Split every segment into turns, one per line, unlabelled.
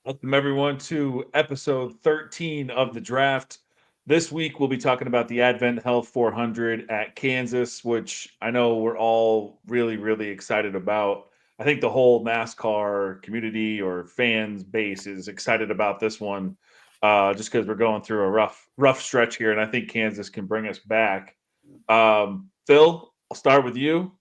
Welcome, everyone, to episode 13 of the draft. This week, we'll be talking about the Advent Health 400 at Kansas, which I know we're all really, really excited about. I think the whole NASCAR community or fans base is excited about this one, just because we're going through a rough stretch here, and I think Kansas can bring us back. Phil, I'll start with you.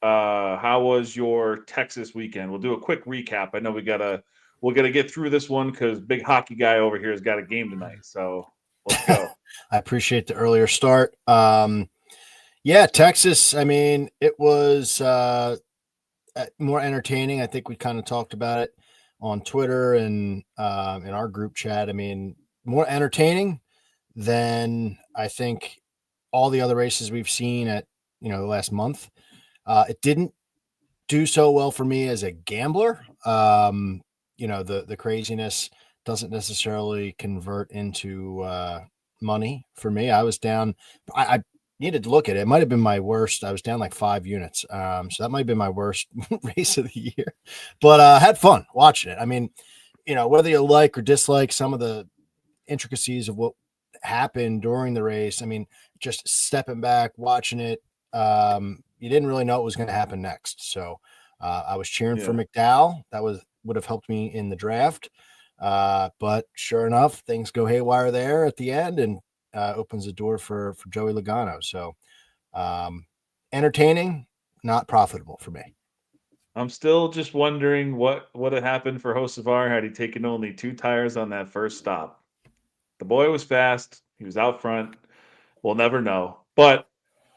How was your Texas weekend? We'll do a quick recap. I know we're gonna get through this one because big hockey guy over here has got a game tonight. So let's go.
I appreciate the earlier start. Yeah, Texas. I mean, it was more entertaining. I think we kind of talked about it on Twitter and in our group chat. I mean, more entertaining than I think all the other races we've seen at the last month. It didn't do so well for me as a gambler. The craziness doesn't necessarily convert into money for me. I was down. I needed to look at it. It might have been my worst. I was down like 5 units. So that might have been my worst race of the year. But I had fun watching it. I mean, whether you like or dislike some of the intricacies of what happened during the race, I mean, just stepping back, watching it, you didn't really know what was going to happen next. So I was cheering for
Yeah.
McDowell. That would have helped me in the draft. But sure enough, things go haywire there at the end and opens the door for Joey Logano. So entertaining, not profitable for me.
I'm still just wondering what had happened for Hocevar had he taken only 2 tires on that first stop. The boy was fast. He was out front. We'll never know. But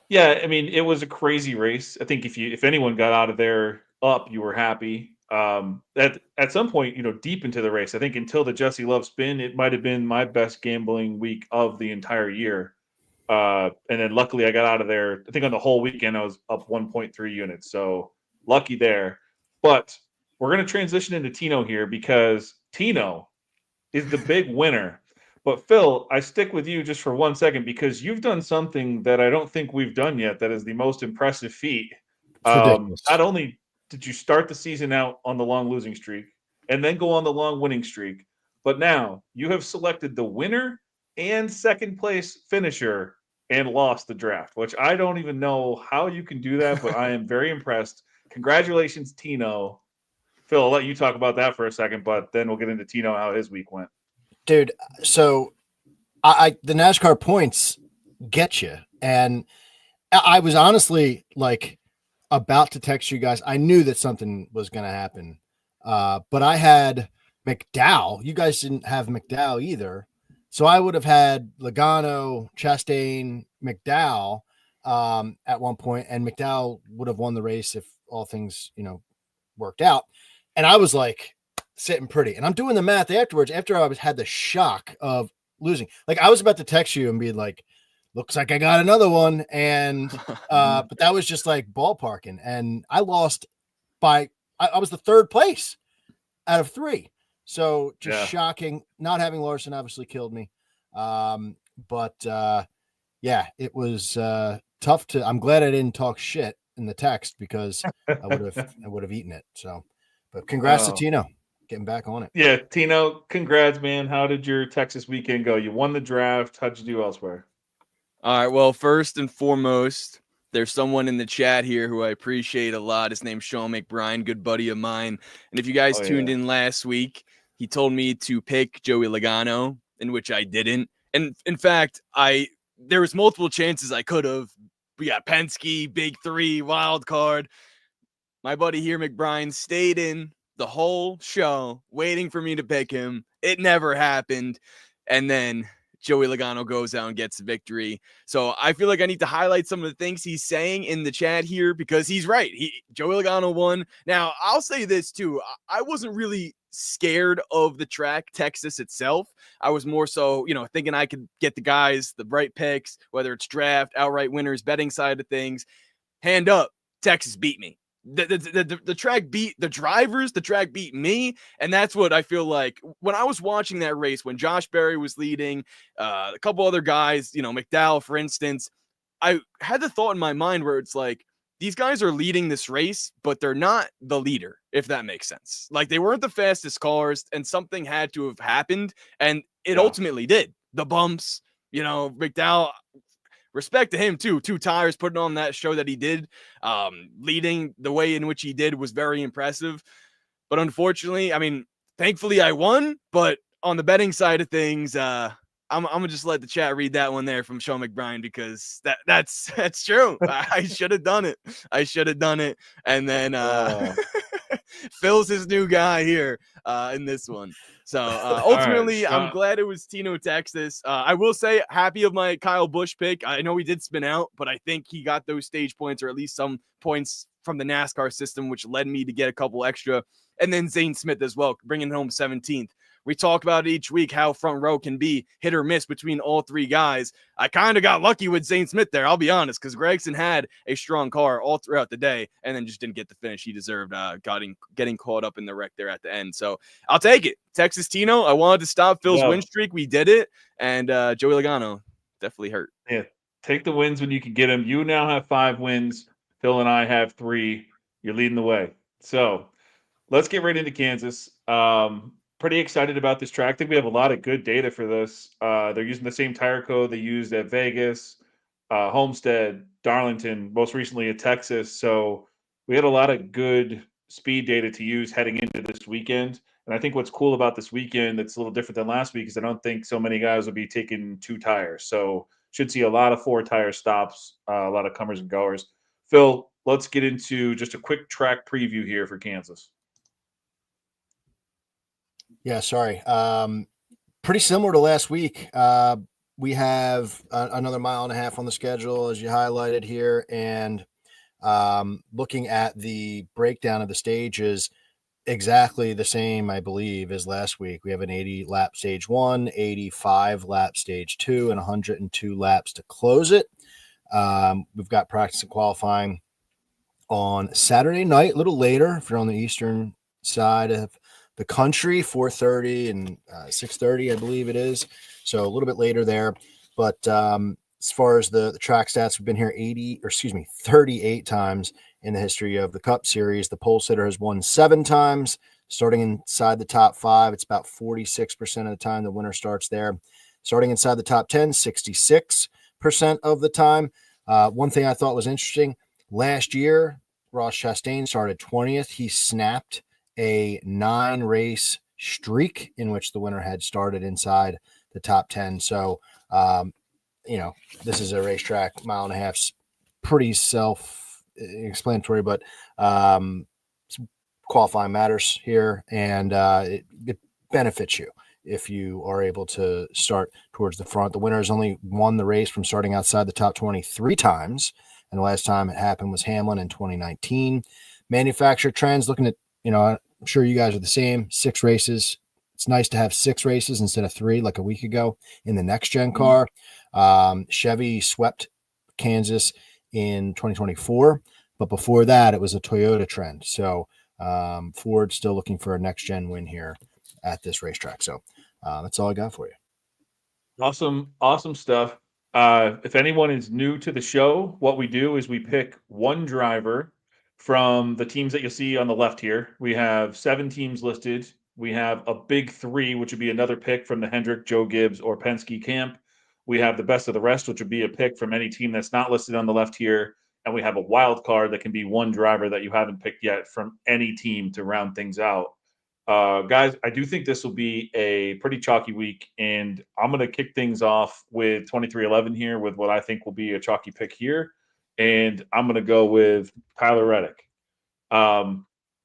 yeah, I mean, it was a crazy race. I think if anyone got out of there up, you were happy. At some point, deep into the race, I think until the Jesse Love spin, it might have been my best gambling week of the entire year. And then luckily I got out of there. I think on the whole weekend I was up 1.3 units. So lucky there. But we're going to transition into Tino here because Tino is the big winner. But Phil, I stick with you just for 1 second because you've done something that I don't think we've done yet that is the most impressive feat.
It's ridiculous.
Not only did you start the season out on the long losing streak and then go on the long winning streak, but now you have selected the winner and second place finisher and lost the draft, which I don't even know how you can do that, but I am very impressed. Congratulations, Tino. Phil, I'll let you talk about that for a second, but then we'll get into Tino how his week went.
Dude, so I the NASCAR points get you. And I was honestly like about to text you guys. I knew that something was going to happen. But I had McDowell. You guys didn't have McDowell either. So I would have had Logano, Chastain, McDowell at one point, and McDowell would have won the race if all things, worked out. And I was like sitting pretty. And I'm doing the math afterwards, after I had the shock of losing. Like I was about to text you and be like, looks like I got another one. And but that was just like ballparking. And I lost by I was the third place out of 3. So just shocking. Not having Larson obviously killed me. But yeah, it was tough to. I'm glad I didn't talk shit in the text because I would have eaten it. So, but congrats to Tino getting back on it.
Yeah, Tino, congrats, man. How did your Texas weekend go? You won the draft. How'd you do elsewhere?
All right. Well, first and foremost, there's someone in the chat here who I appreciate a lot. His name's Sean McBride, good buddy of mine. And if you guys tuned in last week, he told me to pick Joey Logano, in which I didn't. And in fact, there was multiple chances I could have. We got Penske, Big 3, wild card. My buddy here, McBride, stayed in the whole show waiting for me to pick him. It never happened. And then Joey Logano goes out and gets the victory. So I feel like I need to highlight some of the things he's saying in the chat here because he's right. Joey Logano won. Now, I'll say this too. I wasn't really scared of the track, Texas itself. I was more so, thinking I could get the guys the right picks, whether it's draft, outright winners, betting side of things. Hand up, Texas beat me. The track beat the drivers, the track beat me. And that's what I feel like when I was watching that race, when Josh Berry was leading, a couple other guys, McDowell, for instance, I had the thought in my mind where it's like, these guys are leading this race, but they're not the leader, if that makes sense. Like, they weren't the fastest cars, and something had to have happened, and it ultimately did. The bumps, McDowell, respect to him too. 2 tires, putting on that show that he did, leading the way in which he did was very impressive. But unfortunately, I mean, thankfully I won, but on the betting side of things, I'm gonna just let the chat read that one there from Sean McBride, because that's true. I should have done it. And then Phil's his new guy here in this one. So ultimately,
right,
I'm glad it was Tino Texas. I will say, happy of my Kyle Busch pick. I know he did spin out, but I think he got those stage points, or at least some points from the NASCAR system, which led me to get a couple extra. And then Zane Smith as well, bringing home 17th. We talk about each week how front row can be hit or miss between all 3 guys. I kind of got lucky with Zane Smith there, I'll be honest, because Gregson had a strong car all throughout the day and then just didn't get the finish he deserved, getting caught up in the wreck there at the end. So I'll take it. Texas Tino, I wanted to stop Phil's win streak. We did it. And Joey Logano definitely hurt.
Yeah, take the wins when you can get them. You now have 5 wins. Phil and I have 3. You're leading the way. So let's get right into Kansas. Pretty excited about this track. I think we have a lot of good data for this. They're using the same tire code they used at Vegas, Homestead, Darlington, most recently at Texas. So we had a lot of good speed data to use heading into this weekend. And I think what's cool about this weekend that's a little different than last week is I don't think so many guys will be taking 2 tires. So should see a lot of 4-tire stops, a lot of comers and goers. Phil, let's get into just a quick track preview here for Kansas.
Yeah, sorry. Pretty similar to last week. We have another 1.5 miles on the schedule, as you highlighted here, and looking at the breakdown of the stages, exactly the same, I believe, as last week. We have an 80-lap stage 1, 85-lap stage 2, and 102 laps to close it. We've got practice and qualifying on Saturday night, a little later if you're on the eastern side of the country, 4:30 and 6:30, I believe it is. So a little bit later there. But as far as the track stats, we've been here 38 times in the history of the Cup Series. The pole sitter has won 7 times, starting inside the top 5. It's about 46% of the time the winner starts there. Starting inside the top 10, 66% of the time. One thing I thought was interesting, last year, Ross Chastain started 20th. He snapped a 9-race streak in which the winner had started inside the top 10. So, this is a racetrack, 1.5 miles, pretty self-explanatory, but qualifying matters here, and it benefits you if you are able to start towards the front. The winner has only won the race from starting outside the top 20 3 times, and the last time it happened was Hamlin in 2019. Manufacturer trends, looking at, I'm sure you guys are the same, 6 races. It's nice to have 6 races instead of 3 like a week ago in the next gen car. Chevy swept Kansas in 2024, but before that it was a Toyota trend. So Ford still looking for a next gen win here at this racetrack. So that's all I got for you.
Awesome stuff. If anyone is new to the show, what we do is we pick one driver from the teams that you'll see on the left here. We have 7 teams listed. We have a big 3, which would be another pick from the Hendrick, Joe Gibbs, or Penske camp. We have the best of the rest, which would be a pick from any team that's not listed on the left here. And we have a wild card that can be one driver that you haven't picked yet from any team to round things out. Guys, I do think this will be a pretty chalky week, and I'm going to kick things off with 2311 here with what I think will be a chalky pick here. And I'm going to go with Tyler Reddick.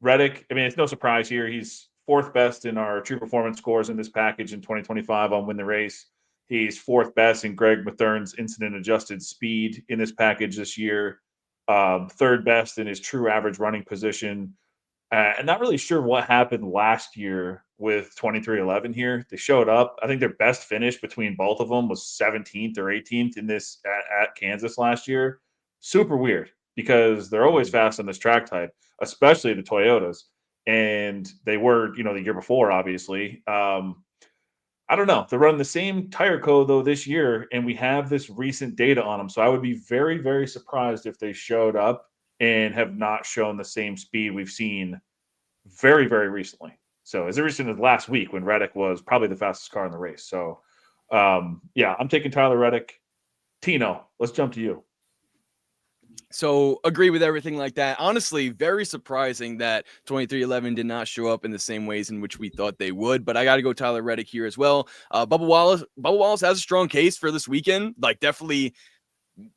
Reddick, I mean, it's no surprise here. He's 4th best in our true performance scores in this package in 2025 on Win the Race. He's 4th best in Greg Mathern's incident adjusted speed in this package this year. 3rd best in his true average running position. And not really sure what happened last year with 2311 here. They showed up. I think their best finish between both of them was 17th or 18th in this at Kansas last year. Super weird because they're always fast on this track type, especially the Toyotas. And they were, the year before, obviously. I don't know. They're running the same tire code, though, this year, and we have this recent data on them. So I would be very, very surprised if they showed up and have not shown the same speed we've seen very, very recently. So as recent as last week when Reddick was probably the fastest car in the race. So yeah, I'm taking Tyler Reddick. Tino, let's jump to you.
So agree with everything like that. Honestly, very surprising that 2311 did not show up in the same ways in which we thought they would. But I got to go Tyler Reddick here as well. Bubba Wallace has a strong case for this weekend. Like definitely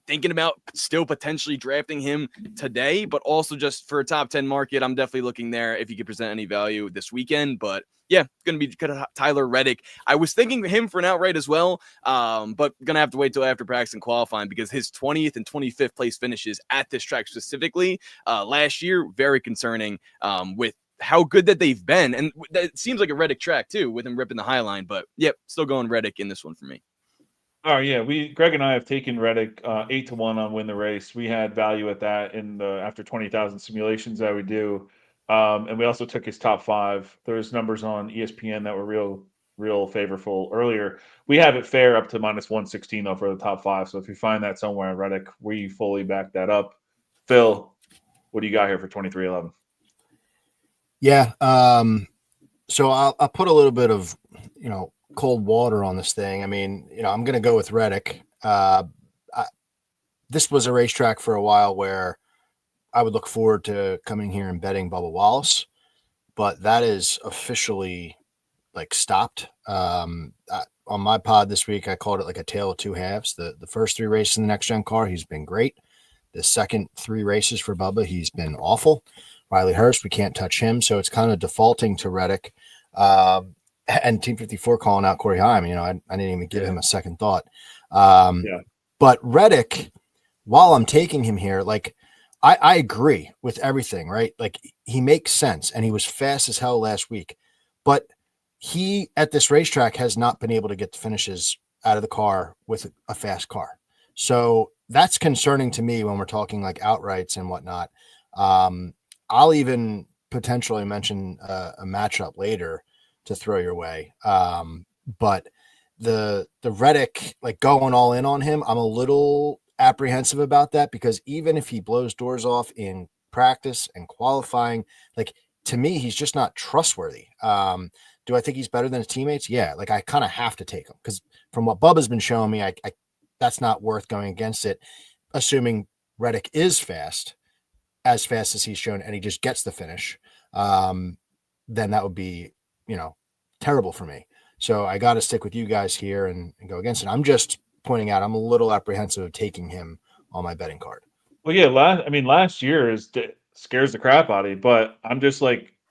thinking about still potentially drafting him today, but also just for a top 10 market, I'm definitely looking there if he could present any value this weekend. But yeah, going to be Tyler Reddick. I was thinking him for an outright as well, but going to have to wait till after practice and qualifying because his 20th and 25th place finishes at this track specifically last year, very concerning with how good that they've been. And it seems like a Reddick track too with him ripping the high line, but yep, still going Reddick in this one for me.
Oh yeah, Greg and I have taken Reddick 8-1 on win the race. We had value at that in the after 20,000 simulations that we do, and we also took his top 5. There's numbers on ESPN that were real favorable earlier. We have it fair up to -116 though for the top 5. So if you find that somewhere on Reddick, we fully back that up. Phil, what do you got here for 2311?
Yeah, so I'll put a little bit of cold water on this thing. I mean, I'm going to go with Reddick. This was a racetrack for a while where I would look forward to coming here and betting Bubba Wallace, but that is officially stopped. On my pod this week, I called it like a tale of two halves. The first 3 races in the next gen car, he's been great. The second 3 races for Bubba, he's been awful. Riley Hurst, we can't touch him. So it's kind of defaulting to Reddick. And Team 54 calling out Corey Heim. I didn't even give him a second thought. But Reddick, while I'm taking him here, I agree with everything, right? Like he makes sense and he was fast as hell last week, but he at this racetrack has not been able to get the finishes out of the car with a fast car. So that's concerning to me when we're talking like outrights and whatnot. I'll even potentially mention a matchup later to throw your way. But the Reddick, going all in on him, I'm a little apprehensive about that because even if he blows doors off in practice and qualifying, to me, he's just not trustworthy. Do I think he's better than his teammates? Yeah. I kind of have to take him because from what Bubba's been showing me, I that's not worth going against it. Assuming Reddick is as fast as he's shown, and he just gets the finish, then that would be, terrible for me. So I got to stick with you guys here and go against it. I'm just pointing out I'm a little apprehensive of taking him on my betting card.
Well, yeah, last year scares the crap out of you, but I'm just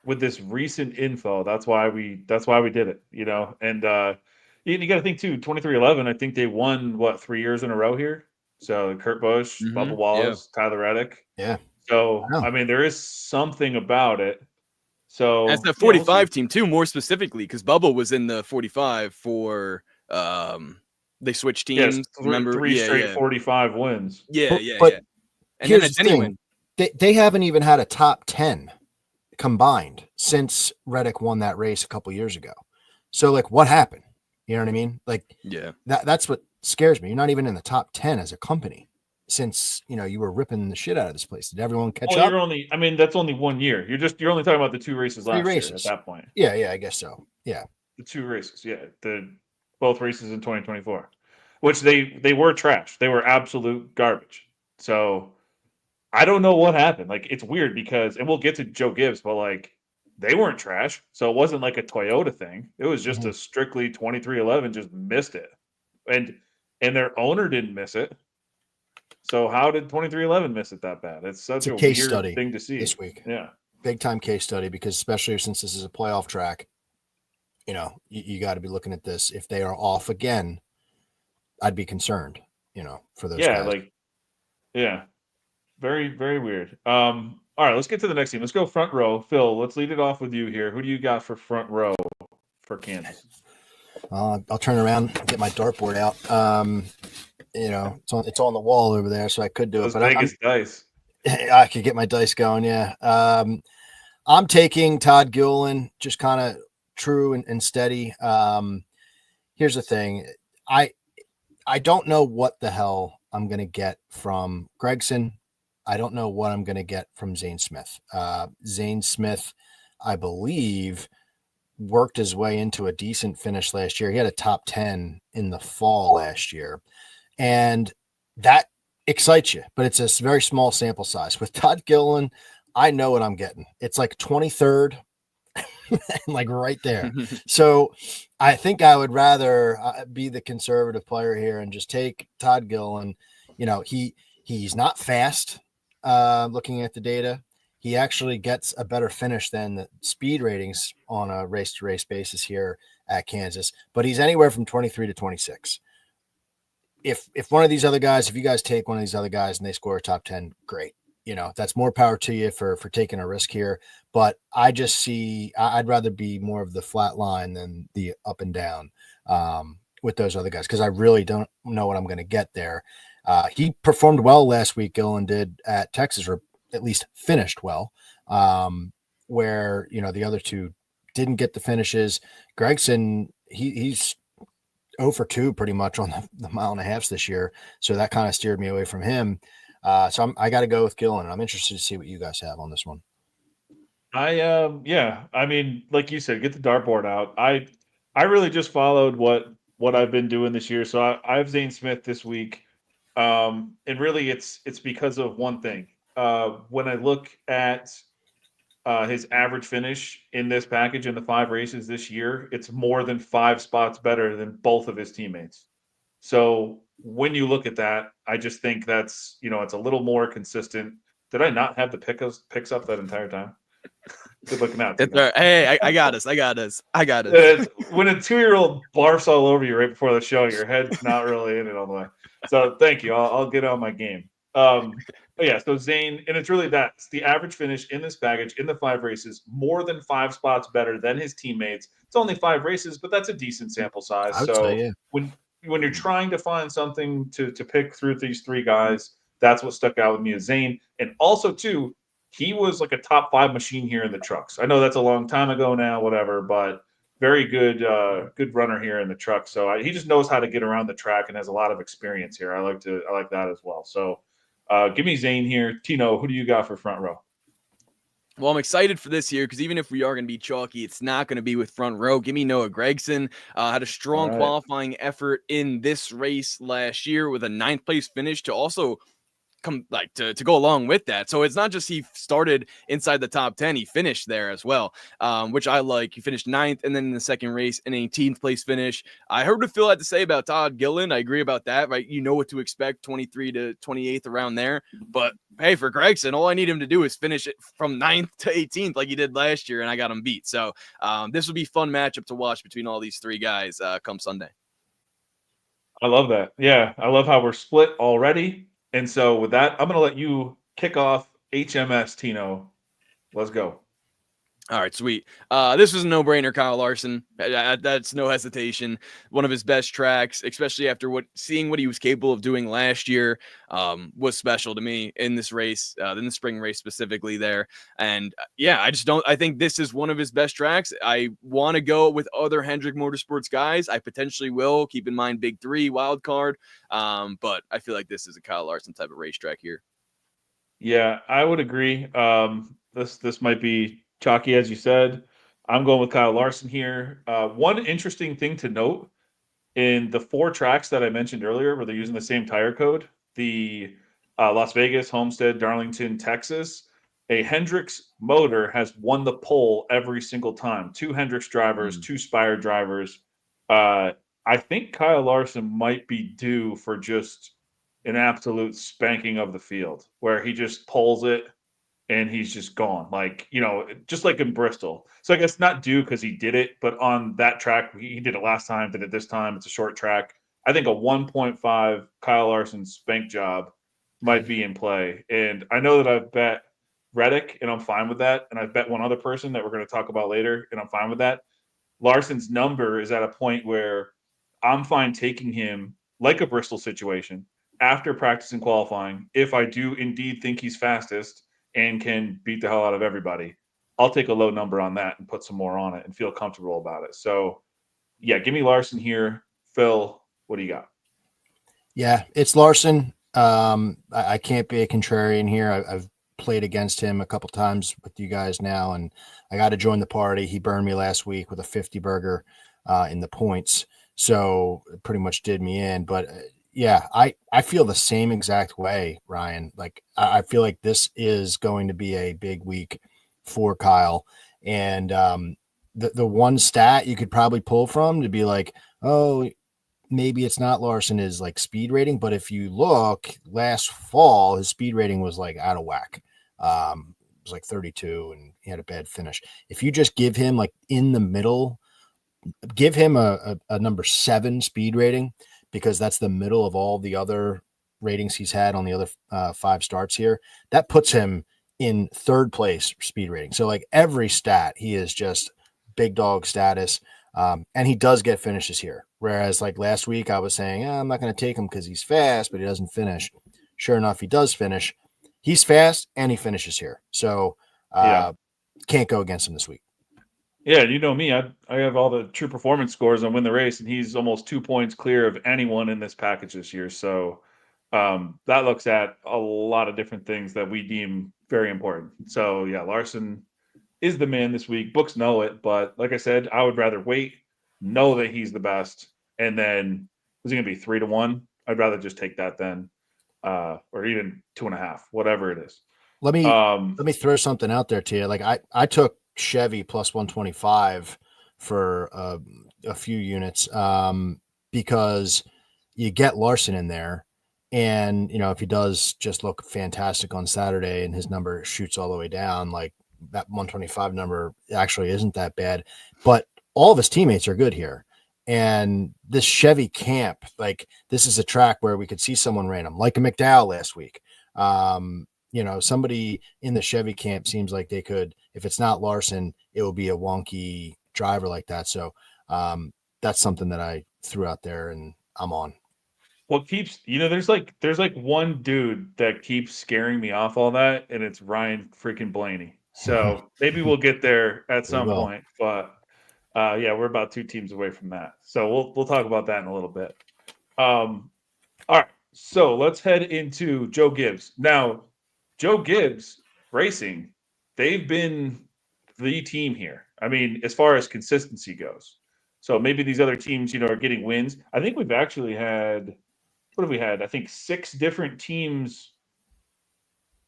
with this recent info, that's why we did it, And you got to think too, 2311, I think they won 3 years in a row here. So Kurt Busch, Bubba Wallace, Tyler Reddick.
Yeah.
So I mean, there is something about it. So
that's the 45 team too, more specifically, because Bubba was in the 45 for they switched teams.
Yes,
remember
3 straight 45 wins.
But and here's the thing. They haven't even had a top 10 combined since Reddick won that race a couple years ago. So what happened? You know what I mean? That's what scares me. You're not even in the top 10 as a company since you were ripping the shit out of this place. Did everyone catch up?
That's only 1 year. You're only talking about the 2 races last year at that point.
Yeah, I guess so. Yeah.
The 2 races, both races in 2024. Which they were trash. They were absolute garbage. So I don't know what happened. It's weird because, and we'll get to Joe Gibbs, but they weren't trash. So it wasn't like a Toyota thing. It was just a strictly 2311 just missed it. And their owner didn't miss it. So how did 2311 miss it that bad? It's such a
case
weird
study
thing to see
this week.
Yeah.
Big time case study because especially since this is a playoff track, you got to be looking at this. If they are off again, I'd be concerned, for those guys.
Very, very weird. All right, let's get to the next team. Let's go front row. Phil, let's lead it off with you here. Who do you got for front row for Kansas?
I'll turn around and get my dartboard out. It's on the wall over there, so I could do it. But
Vegas dice.
I could get my dice going, yeah. I'm taking Todd Gilliland, just kind of true and steady. Here's the thing. I don't know what the hell I'm going to get from Gregson I don't know what I'm going to get from Zane Smith. Zane Smith, I believe, worked his way into a decent finish last year. He had a top 10 in the fall last year. And that excites you, but it's a very small sample size. With Todd Gilliland, I know what I'm getting. It's like 23rd, like right there. So I think I would rather be the conservative player here and just take Todd Gilliland. You know, he's not fast. Looking at the data, he actually gets a better finish than the speed ratings on a race-to-race basis here at Kansas, but he's anywhere from 23 to 26. If one of these other guys, if you guys take one of these other guys and they score a top 10, great. You know, that's more power to you for taking a risk here. But I just see, I'd rather be more of the flat line than the up and down with those other guys, because I really don't know what I'm going to get there. He performed well last week, Gillen did at Texas, or at least finished well, where, you know, the other two didn't get the finishes. Gregson, he's 0 for 2 pretty much on the mile and a half this year. So that kind of steered me away from him. So I got to go with Gillen. I'm interested to see what you guys have on this one.
Yeah, I mean, like you said, get the dartboard out. I really just followed what I've been doing this year. So I have Zane Smith this week. And really it's because of one thing. When I look at his average finish in this package in the 5 races this year, it's more than 5 spots better than both of his teammates. So when you look at that, I just think that's, you know, it's a little more consistent. Did I not have the picks up that entire time? Good looking out.
That's right. Hey, I got us.
When a 2-year-old barfs all over you right before the show, your head's not really in it all the way. So thank you. I'll get on my game. But yeah, so Zane, and it's really that. It's the average finish in this package in the 5 races, more than 5 spots better than his teammates. It's only 5 races, but that's a decent sample size.
I would
So
say, yeah.
when you're trying to find something to pick through these 3 guys, that's what stuck out with me as Zane. And also, too, he was like a top 5 machine here in the trucks. I know that's a long time ago now, whatever, but very good, good runner here in the truck. So he just knows how to get around the track and has a lot of experience here. I like that as well. So give me Zane here. Tino, who do you got for front row?
Well, I'm excited for this year because even if we are going to be chalky, it's not going to be with front row. Give me Noah Gragson. Had a strong qualifying effort in this race last year with a 9th place finish to also come like to go along with that. So it's not just he started inside the top 10, he finished there as well, which I like. He finished 9th, and then in the second race, an 18th place finish. I heard what Phil had to say about Todd Gilliland. I agree about that, right? You know what to expect, 23 to 28th around there. But hey, for Gregson, all I need him to do is finish it from 9th to 18th like he did last year, and I got him beat. So this will be a fun matchup to watch between all these 3 guys come Sunday.
I love that. Yeah, I love how we're split already. And so with that, I'm going to let you kick off HMS, Tino. Let's go.
All right, sweet. This was a no-brainer, Kyle Larson. That's no hesitation. One of his best tracks, especially after seeing what he was capable of doing last year, was special to me in this race, in the spring race specifically there. And yeah, I think this is one of his best tracks. I want to go with other Hendrick Motorsports guys. I potentially will. Keep in mind Big 3 wild card. But I feel like this is a Kyle Larson type of racetrack here.
Yeah, I would agree. This might be chalky, as you said. I'm going with Kyle Larson here. One interesting thing to note in the 4 tracks that I mentioned earlier, where they're using the same tire code, the Las Vegas, Homestead, Darlington, Texas, a Hendricks motor has won the pole every single time. 2 Hendricks drivers, 2 Spire drivers. I think Kyle Larson might be due for just an absolute spanking of the field, where he just pulls it and he's just gone. Like, you know, just like in Bristol. So I guess not due because he did it, but on that track, he did it last time, did it this time. It's a short track. I think a 1.5 Kyle Larson spank job might be in play. And I know that I've bet Reddick, and I'm fine with that. And I've bet one other person that we're going to talk about later, and I'm fine with that. Larson's number is at a point where I'm fine taking him like a Bristol situation after practice and qualifying. If I do indeed think he's fastest and can beat the hell out of everybody, I'll take a low number on that and put some more on it and feel comfortable about it. So, yeah, give me Larson here. Phil, what do you got?
Yeah, it's Larson. I can't be a contrarian here. I've played against him a couple times with you guys now, and I got to join the party. He burned me last week with a 50 burger in the points, so it pretty much did me in. But yeah, I feel the same exact way, Ryan. Like I feel like this is going to be a big week for Kyle, and the one stat you could probably pull from to be like, oh, maybe it's not Larson is like speed rating, but if you look last fall, his speed rating was like out of whack. It was like 32 and he had a bad finish. If you just give him like in the middle, give him a number 7 speed rating, because that's the middle of all the other ratings he's had on the other 5 starts here. That puts him in 3rd place speed rating. So like every stat, he is just big dog status. And he does get finishes here. Whereas like last week I was saying, I'm not going to take him because he's fast, but he doesn't finish. Sure enough, he does finish. He's fast and he finishes here. So can't go against him this week.
Yeah, you know me. I have all the true performance scores on Win the Race, and he's almost 2 points clear of anyone in this package this year. So that looks at a lot of different things that we deem very important. So yeah, Larson is the man this week. Books know it, but like I said, I would rather wait, know that he's the best, and then is it going to be 3-1? I'd rather just take that then, or even 2.5, whatever it is.
Let me throw something out there to you. Like I took Chevy plus 125 for a few units because you get Larson in there. And, you know, if he does just look fantastic on Saturday and his number shoots all the way down, like that 125 number actually isn't that bad. But all of his teammates are good here. And this Chevy camp, like this is a track where we could see someone random, like a McDowell last week. You know, somebody in the Chevy camp seems like they could, if it's not Larson, it will be a wonky driver like that. So that's something that I threw out there and I'm on.
What keeps, there's like one dude that keeps scaring me off all that, and it's Ryan freaking Blaney. So maybe we'll get there at some point, but yeah, we're about 2 teams away from that. So we'll talk about that in a little bit. All right, so let's head into Joe Gibbs. Now, Joe Gibbs Racing, they've been the team here. I mean, as far as consistency goes. So maybe these other teams, are getting wins. I think we've actually had, what have we had? I think 6 different teams.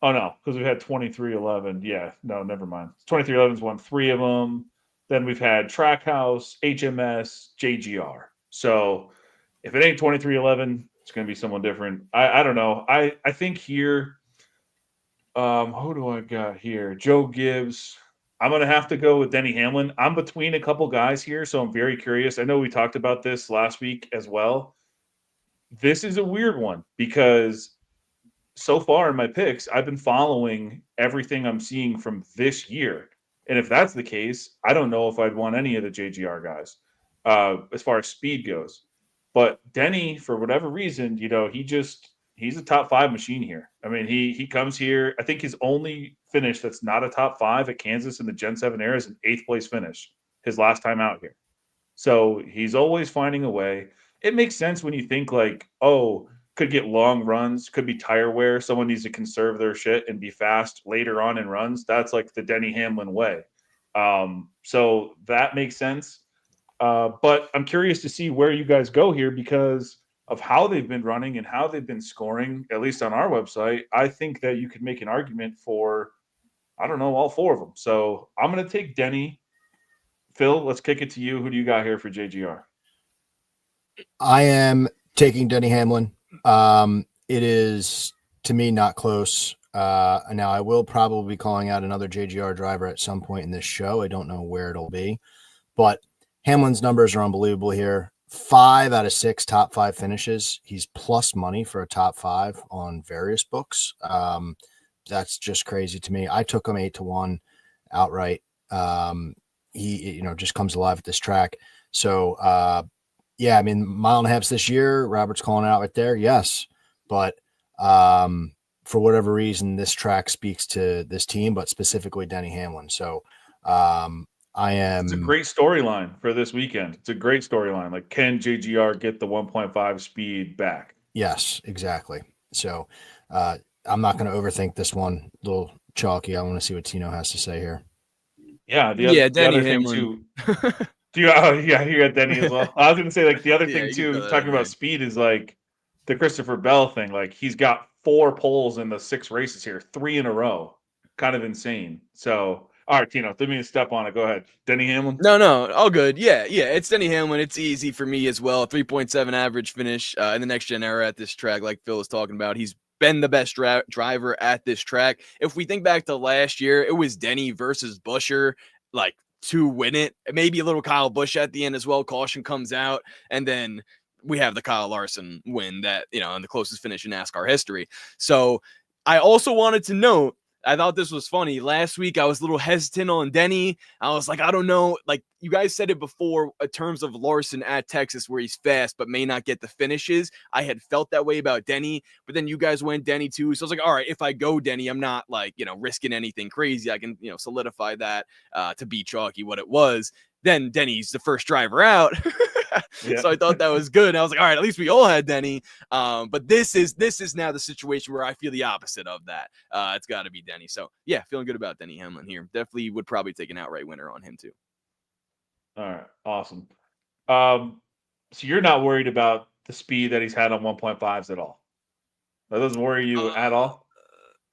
Oh no, because we've had 2311. Yeah, no, never mind. 2311's won 3 of them. Then we've had Trackhouse, HMS, JGR. So if it ain't 2311, it's going to be someone different. I don't know. I think here, who do I got here? Joe Gibbs. I'm going to have to go with Denny Hamlin. I'm between a couple guys here, so I'm very curious. I know we talked about this last week as well. This is a weird one because so far in my picks, I've been following everything I'm seeing from this year. And if that's the case, I don't know if I'd want any of the JGR guys as far as speed goes. But Denny, for whatever reason, he's a top 5 machine here. I mean, he comes here. I think his only finish that's not a top 5 at Kansas in the Gen 7 era is an 8th place finish his last time out here. So he's always finding a way. It makes sense when you think like, oh, could get long runs, could be tire wear. Someone needs to conserve their shit and be fast later on in runs. That's like the Denny Hamlin way. So that makes sense. But I'm curious to see where you guys go here because of how they've been running and how they've been scoring, at least on our website. I think that you could make an argument for, I don't know, all 4 of them. So I'm going to take Denny. Phil, let's kick it to you. Who do you got here for JGR?
I am taking Denny Hamlin. It is, to me, not close. Now, I will probably be calling out another JGR driver at some point in this show. I don't know where it'll be, but Hamlin's numbers are unbelievable here. 5 out of 6 top 5 finishes. He's plus money for a top 5 on various books. That's just crazy to me. I took him 8-1 outright. He, just comes alive at this track. So, yeah, I mean, 1.5 miles this year, Robert's calling out right there. Yes. But for whatever reason, this track speaks to this team, but specifically Denny Hamlin. So it's
a great storyline for this weekend. It's a great storyline. Like, can JGR get the 1.5 speed back?
Yes, exactly. So I'm not going to overthink this one. A little chalky. I want to see what Tino has to say here.
Yeah,
Yeah,
the
Denny
other thing
Hamlin.
too. Oh, yeah, you got Denny as well. I was going to say, like, the other
Yeah,
thing
you can throw
too,
that in
talking about
there.
speed is like the Christopher Bell thing. Like, he's got 4 poles in the 6 races here, 3 in a row. Kind of insane. So, all right, Tino, didn't mean to step on it. Go ahead. Denny Hamlin?
No, all good. Yeah, it's Denny Hamlin. It's easy for me as well. 3.7 average finish in the next gen era at this track, like Phil was talking about. He's been the best driver at this track. If we think back to last year, it was Denny versus Busher, like to win it. Maybe a little Kyle Busch at the end as well. Caution comes out, and then we have the Kyle Larson win that, and the closest finish in NASCAR history. So I also wanted to note, I thought this was funny. Last week, I was a little hesitant on Denny. I was like, I don't know. Like, you guys said it before in terms of Larson at Texas, where he's fast but may not get the finishes. I had felt that way about Denny, but then you guys went Denny too. So I was like, all right, if I go Denny, I'm not like, risking anything crazy. I can, solidify that to be chalky what it was. Then Denny's the first driver out.
Yeah.
So I thought that was good. I was like, all right, at least we all had Denny. But this is now the situation where I feel the opposite of that. It's got to be Denny. So yeah, feeling good about Denny Hamlin here. Definitely would probably take an outright winner on him too.
All right, awesome. So you're not worried about the speed that he's had on 1.5s at all? That doesn't worry you at all?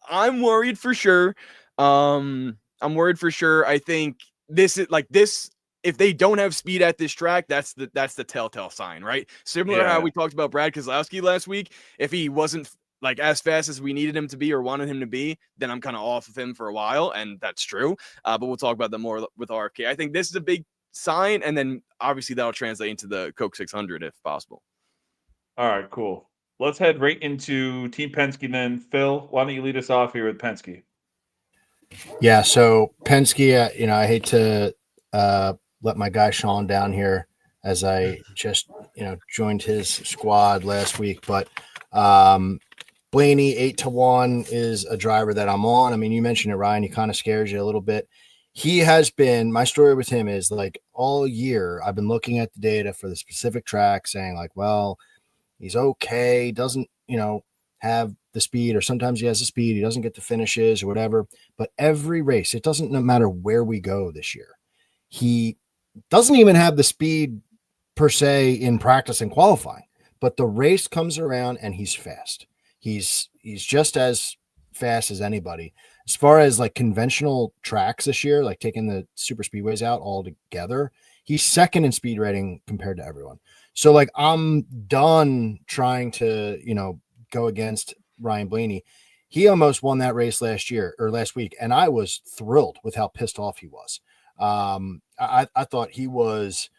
I'm worried for sure. I'm worried for sure. I think this is like this. If they don't have speed at this track, that's the telltale sign, right? Similar to how
Yeah.
we talked about Brad Keselowski last week. If he wasn't like as fast as we needed him to be or wanted him to be, then I'm kind of off of him for a while, and that's true. But we'll talk about that more with RFK. I think this is a big sign, and then obviously that'll translate into the Coke 600 if possible.
All right, cool. Let's head right into Team Penske then. Phil, why don't you lead us off here with Penske?
Yeah, so Penske, I hate to let my guy Sean down here as I just, joined his squad last week, but Blaney 8-1 is a driver that I'm on. I mean, you mentioned it, Ryan. He kind of scares you a little bit. He has been, my story with him is like all year, I've been looking at the data for the specific track saying like, well, he's okay, doesn't, have the speed, or sometimes he has the speed, he doesn't get the finishes or whatever. But every race, it doesn't matter where we go this year. He doesn't even have the speed per se in practice and qualifying, but the race comes around and he's fast. He's just as fast as anybody. As far as like conventional tracks this year, like taking the super speedways out all together, he's second in speed rating compared to everyone. So like I'm done trying to, go against Ryan Blaney. He almost won that race last week, and I was thrilled with how pissed off he was. I thought he was,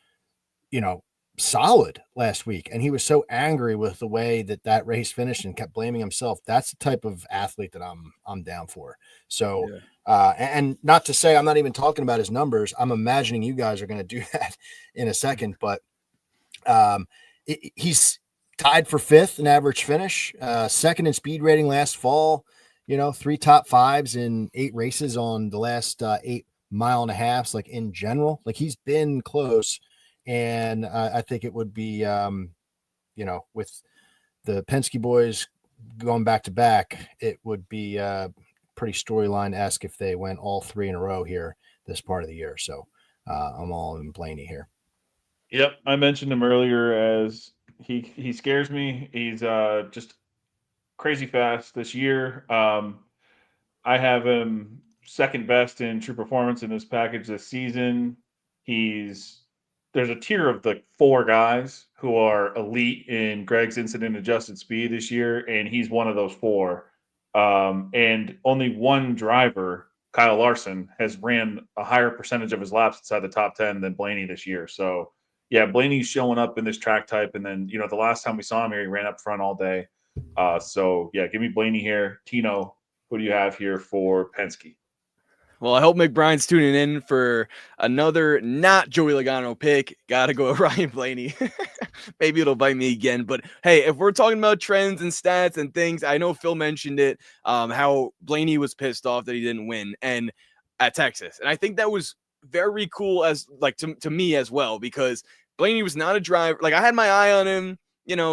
solid last week, and he was so angry with the way that race finished and kept blaming himself. That's the type of athlete that I'm down for. So, and not to say I'm not even talking about his numbers. I'm imagining you guys are going to do that in a second, but he's tied for 5th in average finish, 2nd in speed rating last fall, 3 top 5s in 8 races on the last 8 mile and a halves, like in general, like he's been close. And I think it would be, with the Penske boys going back to back, it would be pretty storyline-esque if they went all 3 in a row here this part of the year. So I'm all in Blaney here.
Yep, I mentioned him earlier as he scares me. He's just crazy fast this year. I have him second best in true performance in this package this season. There's a tier of the 4 guys who are elite in Greg's incident adjusted speed this year, and he's one of those 4. And only one driver, Kyle Larson, has ran a higher percentage of his laps inside the top 10 than Blaney this year. So yeah, Blaney's showing up in this track type, and then the last time we saw him here, he ran up front all day. So yeah, give me Blaney here. Tino, who do you have here for Penske?
Well, I hope McBride's tuning in for another not Joey Logano pick. Gotta go with Ryan Blaney. Maybe it'll bite me again. But hey, if we're talking about trends and stats and things, I know Phil mentioned it, how Blaney was pissed off that he didn't win and at Texas. And I think that was very cool as like to me as well, because Blaney was not a driver. Like I had my eye on him,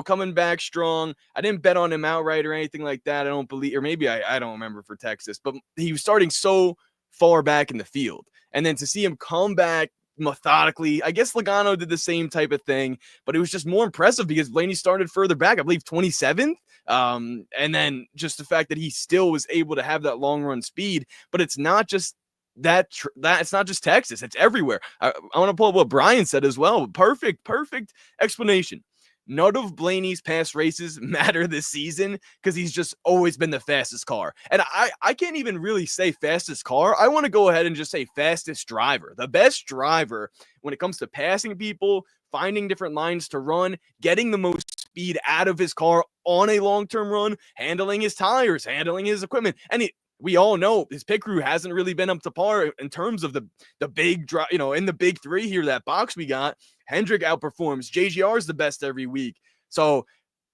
coming back strong. I didn't bet on him outright or anything like that. I don't believe, or maybe I don't remember for Texas, but he was starting so far back in the field. And then to see him come back methodically, I guess Logano did the same type of thing, but it was just more impressive because Blaney started further back, I believe 27th. And then just the fact that he still was able to have that long run speed, but it's not just that it's not just Texas, it's everywhere. I want to pull up what Brian said as well. Perfect explanation. None of Blaney's past races matter this season because he's just always been the fastest car. And I can't even really say fastest car. I want to go ahead and just say fastest driver. The best driver when it comes to passing people, finding different lines to run, getting the most speed out of his car on a long-term run, handling his tires, handling his equipment. And we all know his pit crew hasn't really been up to par in terms of the big drive, in the big three here, that box we got. Hendrick outperforms. JGR is the best every week. So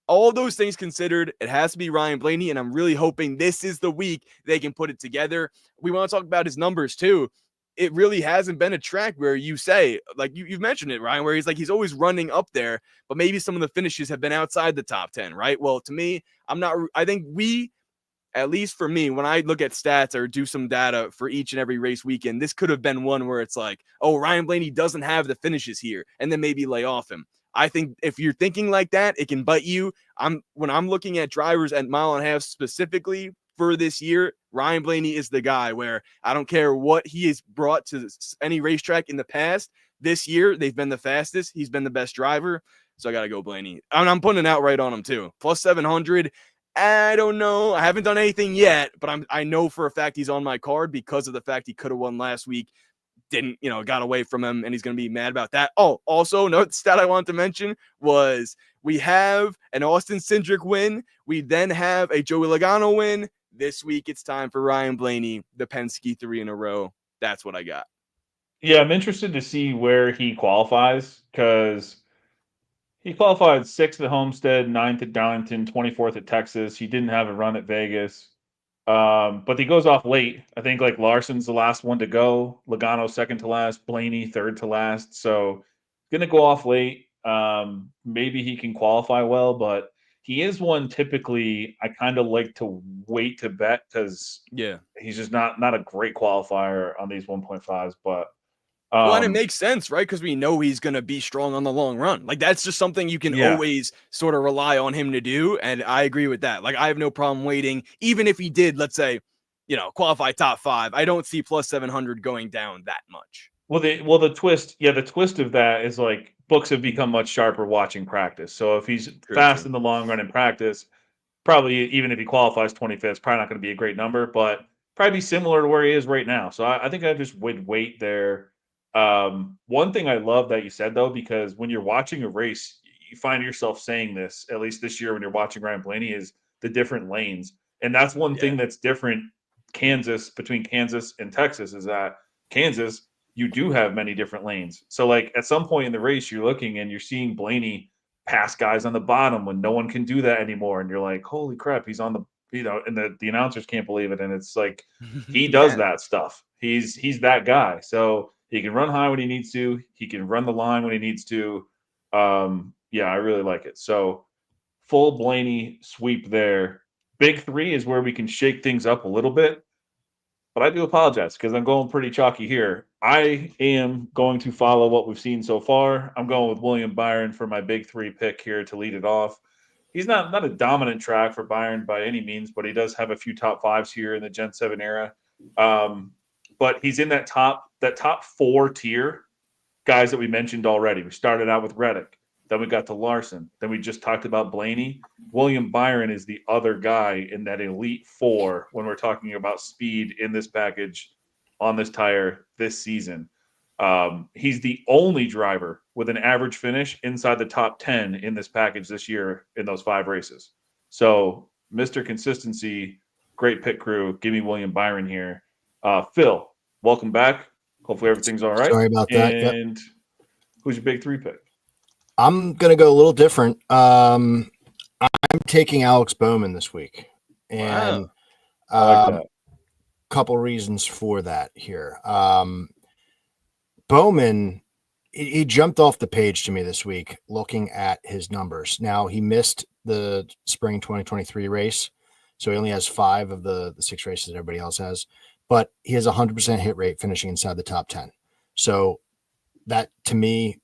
all those things considered, it has to be Ryan Blaney, and I'm really hoping this is the week they can put it together. We want to talk about his numbers too. It really hasn't been a track where you say, like you've mentioned it, Ryan, where he's always running up there, but maybe some of the finishes have been outside the top 10, right? Well, to me, I think at least for me, when I look at stats or do some data for each and every race weekend, this could have been one where it's like, oh, Ryan Blaney doesn't have the finishes here, and then maybe lay off him. I think if you're thinking like that, it can bite you. When I'm looking at drivers at mile and a half specifically for this year, Ryan Blaney is the guy where I don't care what he has brought to any racetrack in the past. This year, they've been the fastest. He's been the best driver. So I got to go Blaney. I'm putting it out right on him too. Plus 700. I don't know. I haven't done anything yet, but I know for a fact he's on my card because of the fact he could have won last week. Didn't, got away from him, and he's going to be mad about that. Oh, also, another stat I wanted to mention was we have an Austin Cindric win. We then have a Joey Logano win. This week, it's time for Ryan Blaney, the Penske 3 in a row. That's what I got.
Yeah, I'm interested to see where he qualifies because he qualified 6th at Homestead, 9th at Darlington, 24th at Texas. He didn't have a run at Vegas. But he goes off late. I think Larson's the last one to go. Logano second to last. Blaney third to last. So going to go off late. Maybe he can qualify well, but he is one typically I kind of like to wait to bet because he's just not a great qualifier on these 1.5s. But
well, and it makes sense, right? Because we know he's going to be strong on the long run. That's just something you can always sort of rely on him to do. And I agree with that. I have no problem waiting. Even if he did, let's say, qualify top 5, I don't see plus 700 going down that much.
Well, the twist of that is books have become much sharper watching practice. So if he's fast in the long run in practice, probably even if he qualifies 25th, probably not going to be a great number, but probably be similar to where he is right now. So I think I just would wait there. One thing I love that you said though, because when you're watching a race, you find yourself saying this, at least this year when you're watching Ryan Blaney, is the different lanes. And that's one thing that's different between Kansas and Texas is that Kansas, you do have many different lanes. So at some point in the race, you're looking and you're seeing Blaney pass guys on the bottom when no one can do that anymore. And you're like, holy crap, he's on the, and the announcers can't believe it. And it's he does that stuff. He's that guy. So he can run high when he needs to. He can run the line when he needs to. I really like it. So full Blaney sweep there. Big 3 is where we can shake things up a little bit. But I do apologize because I'm going pretty chalky here. I am going to follow what we've seen so far. I'm going with William Byron for my big 3 pick here to lead it off. He's not a dominant track for Byron by any means, but he does have a few top 5s here in the Gen 7 era. But he's in that top 4 tier guys that we mentioned already. We started out with Reddick. Then we got to Larson. Then we just talked about Blaney. William Byron is the other guy in that elite 4 when we're talking about speed in this package on this tire this season. He's the only driver with an average finish inside the top 10 in this package this year in those 5 races. So, Mr. Consistency, great pit crew. Give me William Byron here. Phil, welcome back. Hopefully everything's all right.
Sorry about that.
And who's your big 3 pick?
I'm going to go a little different. I'm taking Alex Bowman this week. And
a
couple reasons for that here. Bowman, he jumped off the page to me this week looking at his numbers. Now, he missed the spring 2023 race, so he only has 5 of the 6 races that everybody else has, but he has a 100% hit rate finishing inside the top 10. So that, to me,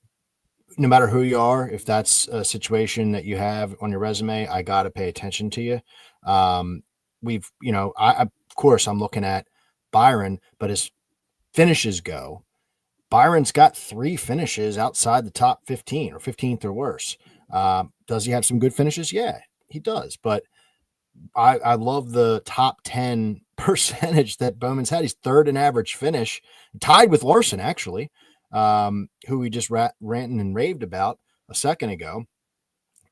no matter who you are, if that's a situation that you have on your resume, I got to pay attention to you. Of course, I'm looking at Byron, but as finishes go, Byron's got 3 finishes outside the top 15 or 15th or worse. Does he have some good finishes? Yeah, he does. But I love the top 10 percentage that Bowman's had. He's 3rd in average finish, tied with Larson, actually, who we just ranting and raved about a second ago.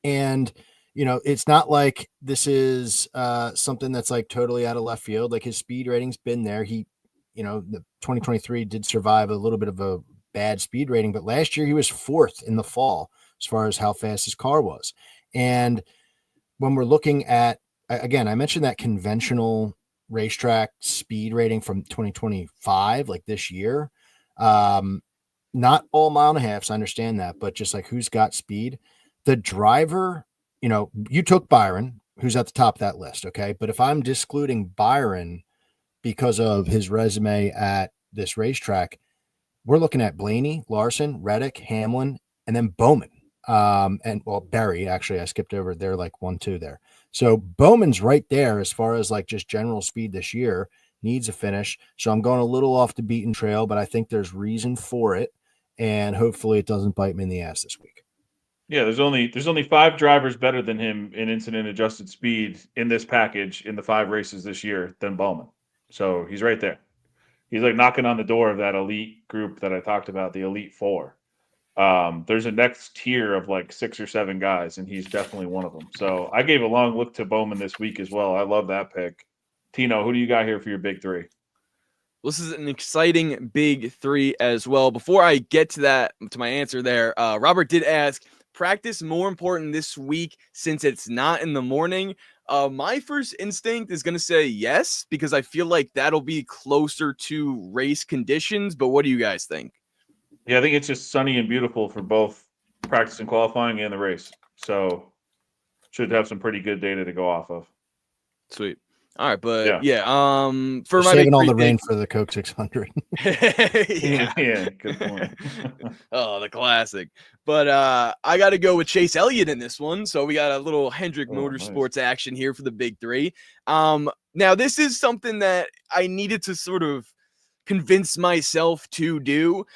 And, it's not like this is something that's like totally out of left field. Like his speed rating's been there. He, the 2023 did survive a little bit of a bad speed rating, but last year he was 4th in the fall as far as how fast his car was. And when we're looking at, again, I mentioned that conventional racetrack speed rating from 2025, like this year. Not all mile and a halves, I understand that, but just like who's got speed. The driver, you took Byron, who's at the top of that list, okay? But if I'm excluding Byron because of his resume at this racetrack, we're looking at Blaney, Larson, Reddick, Hamlin, and then Bowman. Berry, actually, I skipped over there, like 1-2 there. So Bowman's right there as far as like just general speed this year, needs a finish. So I'm going a little off the beaten trail, but I think there's reason for it. And hopefully it doesn't bite me in the ass this week.
Yeah, there's only 5 drivers better than him in incident adjusted speed in this package in the 5 races this year than Bowman. So he's right there. He's like knocking on the door of that elite group that I talked about, the elite 4. There's a next tier of like 6 or 7 guys, and he's definitely one of them. So I gave a long look to Bowman this week as well. I love that pick. Tino, who do you got here for your big 3?
This is an exciting big 3 as well. Before I get to my answer there, Robert did ask, practice more important this week since it's not in the morning? My first instinct is going to say yes, because I feel like that'll be closer to race conditions. But what do you guys think?
Yeah, I think it's just sunny and beautiful for both practice and qualifying and the race. So should have some pretty good data to go off of.
Sweet. All right, but
for my saving all the rain for the Coke 600.
yeah,
good point.
Oh, the classic. But I got to go with Chase Elliott in this one. So we got a little Hendrick Motorsports action here for the big 3. Now this is something that I needed to sort of convince myself to do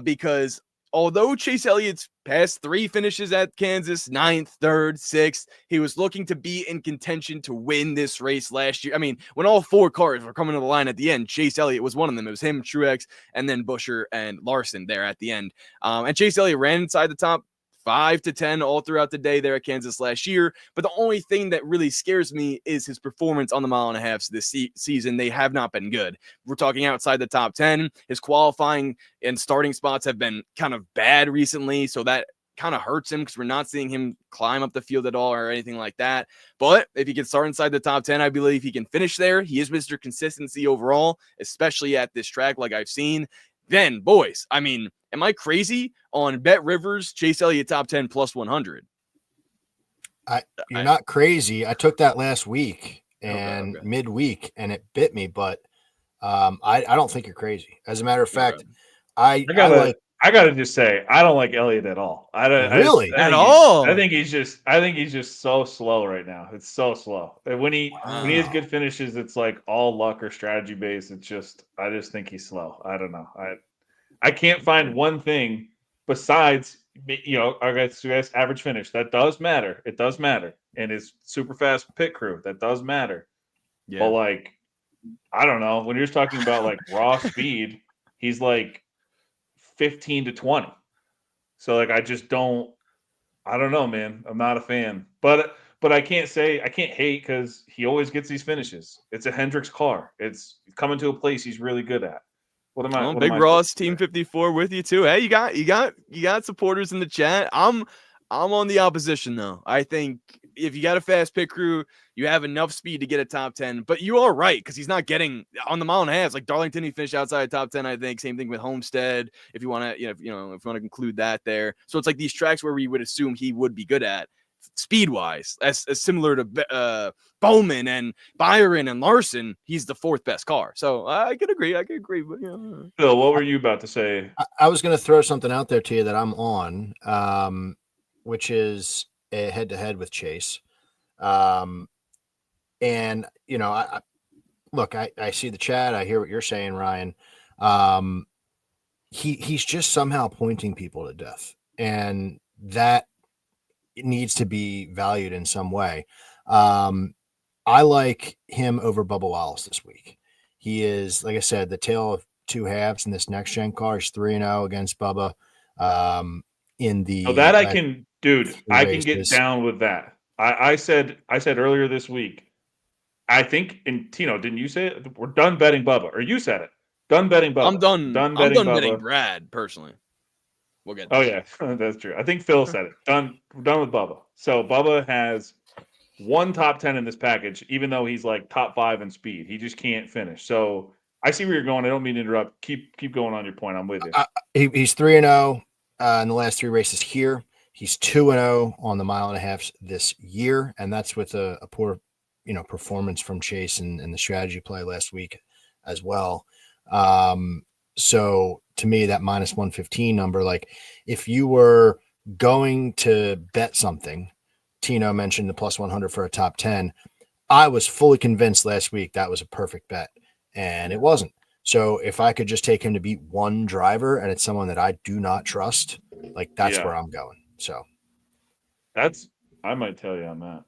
because although Chase Elliott's past 3 finishes at Kansas, 9th, 3rd, 6th, he was looking to be in contention to win this race last year. I mean, when all 4 cars were coming to the line at the end, Chase Elliott was one of them. It was him, Truex, and then Buescher and Larson there at the end. And Chase Elliott ran inside the top 5 to 10 all throughout the day there at Kansas last year. But the only thing that really scares me is his performance on the mile and a half this season. They have not been good. We're talking outside the top 10. His qualifying and starting spots have been kind of bad recently. So that kind of hurts him because we're not seeing him climb up the field at all or anything like that. But if he can start inside the top 10, I believe he can finish there. He is Mr. Consistency overall, especially at this track like I've seen. Then, boys, I mean, am I crazy on Bet Rivers, Chase Elliott top 10 plus 100?
You're not crazy. I took that last week and midweek, and it bit me, but I don't think you're crazy. As a matter of fact, I
gotta just say, I don't like Elliott at all. I think he's just so slow right now. It's so slow. When he has good finishes, it's like all luck or strategy based. I just think he's slow. I don't know. I can't find one thing besides, our guys average finish. That does matter. It does matter. And his super fast pit crew, that does matter. Yeah. But like, I don't know. When you're talking about like raw speed, he's like 15 to 20. So like I don't know, man. I'm not a fan. But I can't hate because he always gets these finishes. It's a Hendricks car. It's coming to a place he's really good at. What am I?
Big Ross Team 54 with you too. Hey, you got supporters in the chat. I'm on the opposition though. I think if you got a fast pit crew, you have enough speed to get a top 10. But you are right, because he's not getting on the mile and a half. Like Darlington, he finished outside top 10, I think. Same thing with Homestead, if you want to, if you want to include that there. So it's like these tracks where we would assume he would be good at speed wise, as similar to Bowman and Byron and Larson. He's the fourth best car. So I could agree. But,
Phil, what were you about to say?
I was going to throw something out there to you that I'm on, which is a head-to-head with Chase. And, I see the chat. I hear what you're saying, Ryan. He's just somehow pointing people to death, and that needs to be valued in some way. I like him over Bubba Wallace this week. He is, like I said, the tale of two halves in this next gen car. He's 3-0 against Bubba. In the
I can get down with that. I said earlier this week, I think, and Tino, didn't you say it? We're done betting Bubba, or you said it. Done betting Bubba.
I'm done betting Brad personally. We'll get there.
Oh yeah, that's true. I think Phil said it. We're done with Bubba. So Bubba has one top 10 in this package, even though he's like top 5 in speed. He just can't finish. So I see where you're going. I don't mean to interrupt. Keep going on your point. I'm with you.
He's 3-0 in the last 3 races here. He's 2-0 on the mile and a half this year, and that's with a poor, performance from Chase and the strategy play last week as well. So to me, that minus 115 number, like if you were going to bet something, Tino mentioned the plus 100 for a top 10. I was fully convinced last week that was a perfect bet, and it wasn't. So if I could just take him to beat one driver and it's someone that I do not trust, like that's where I'm going. So
I might tell you on that.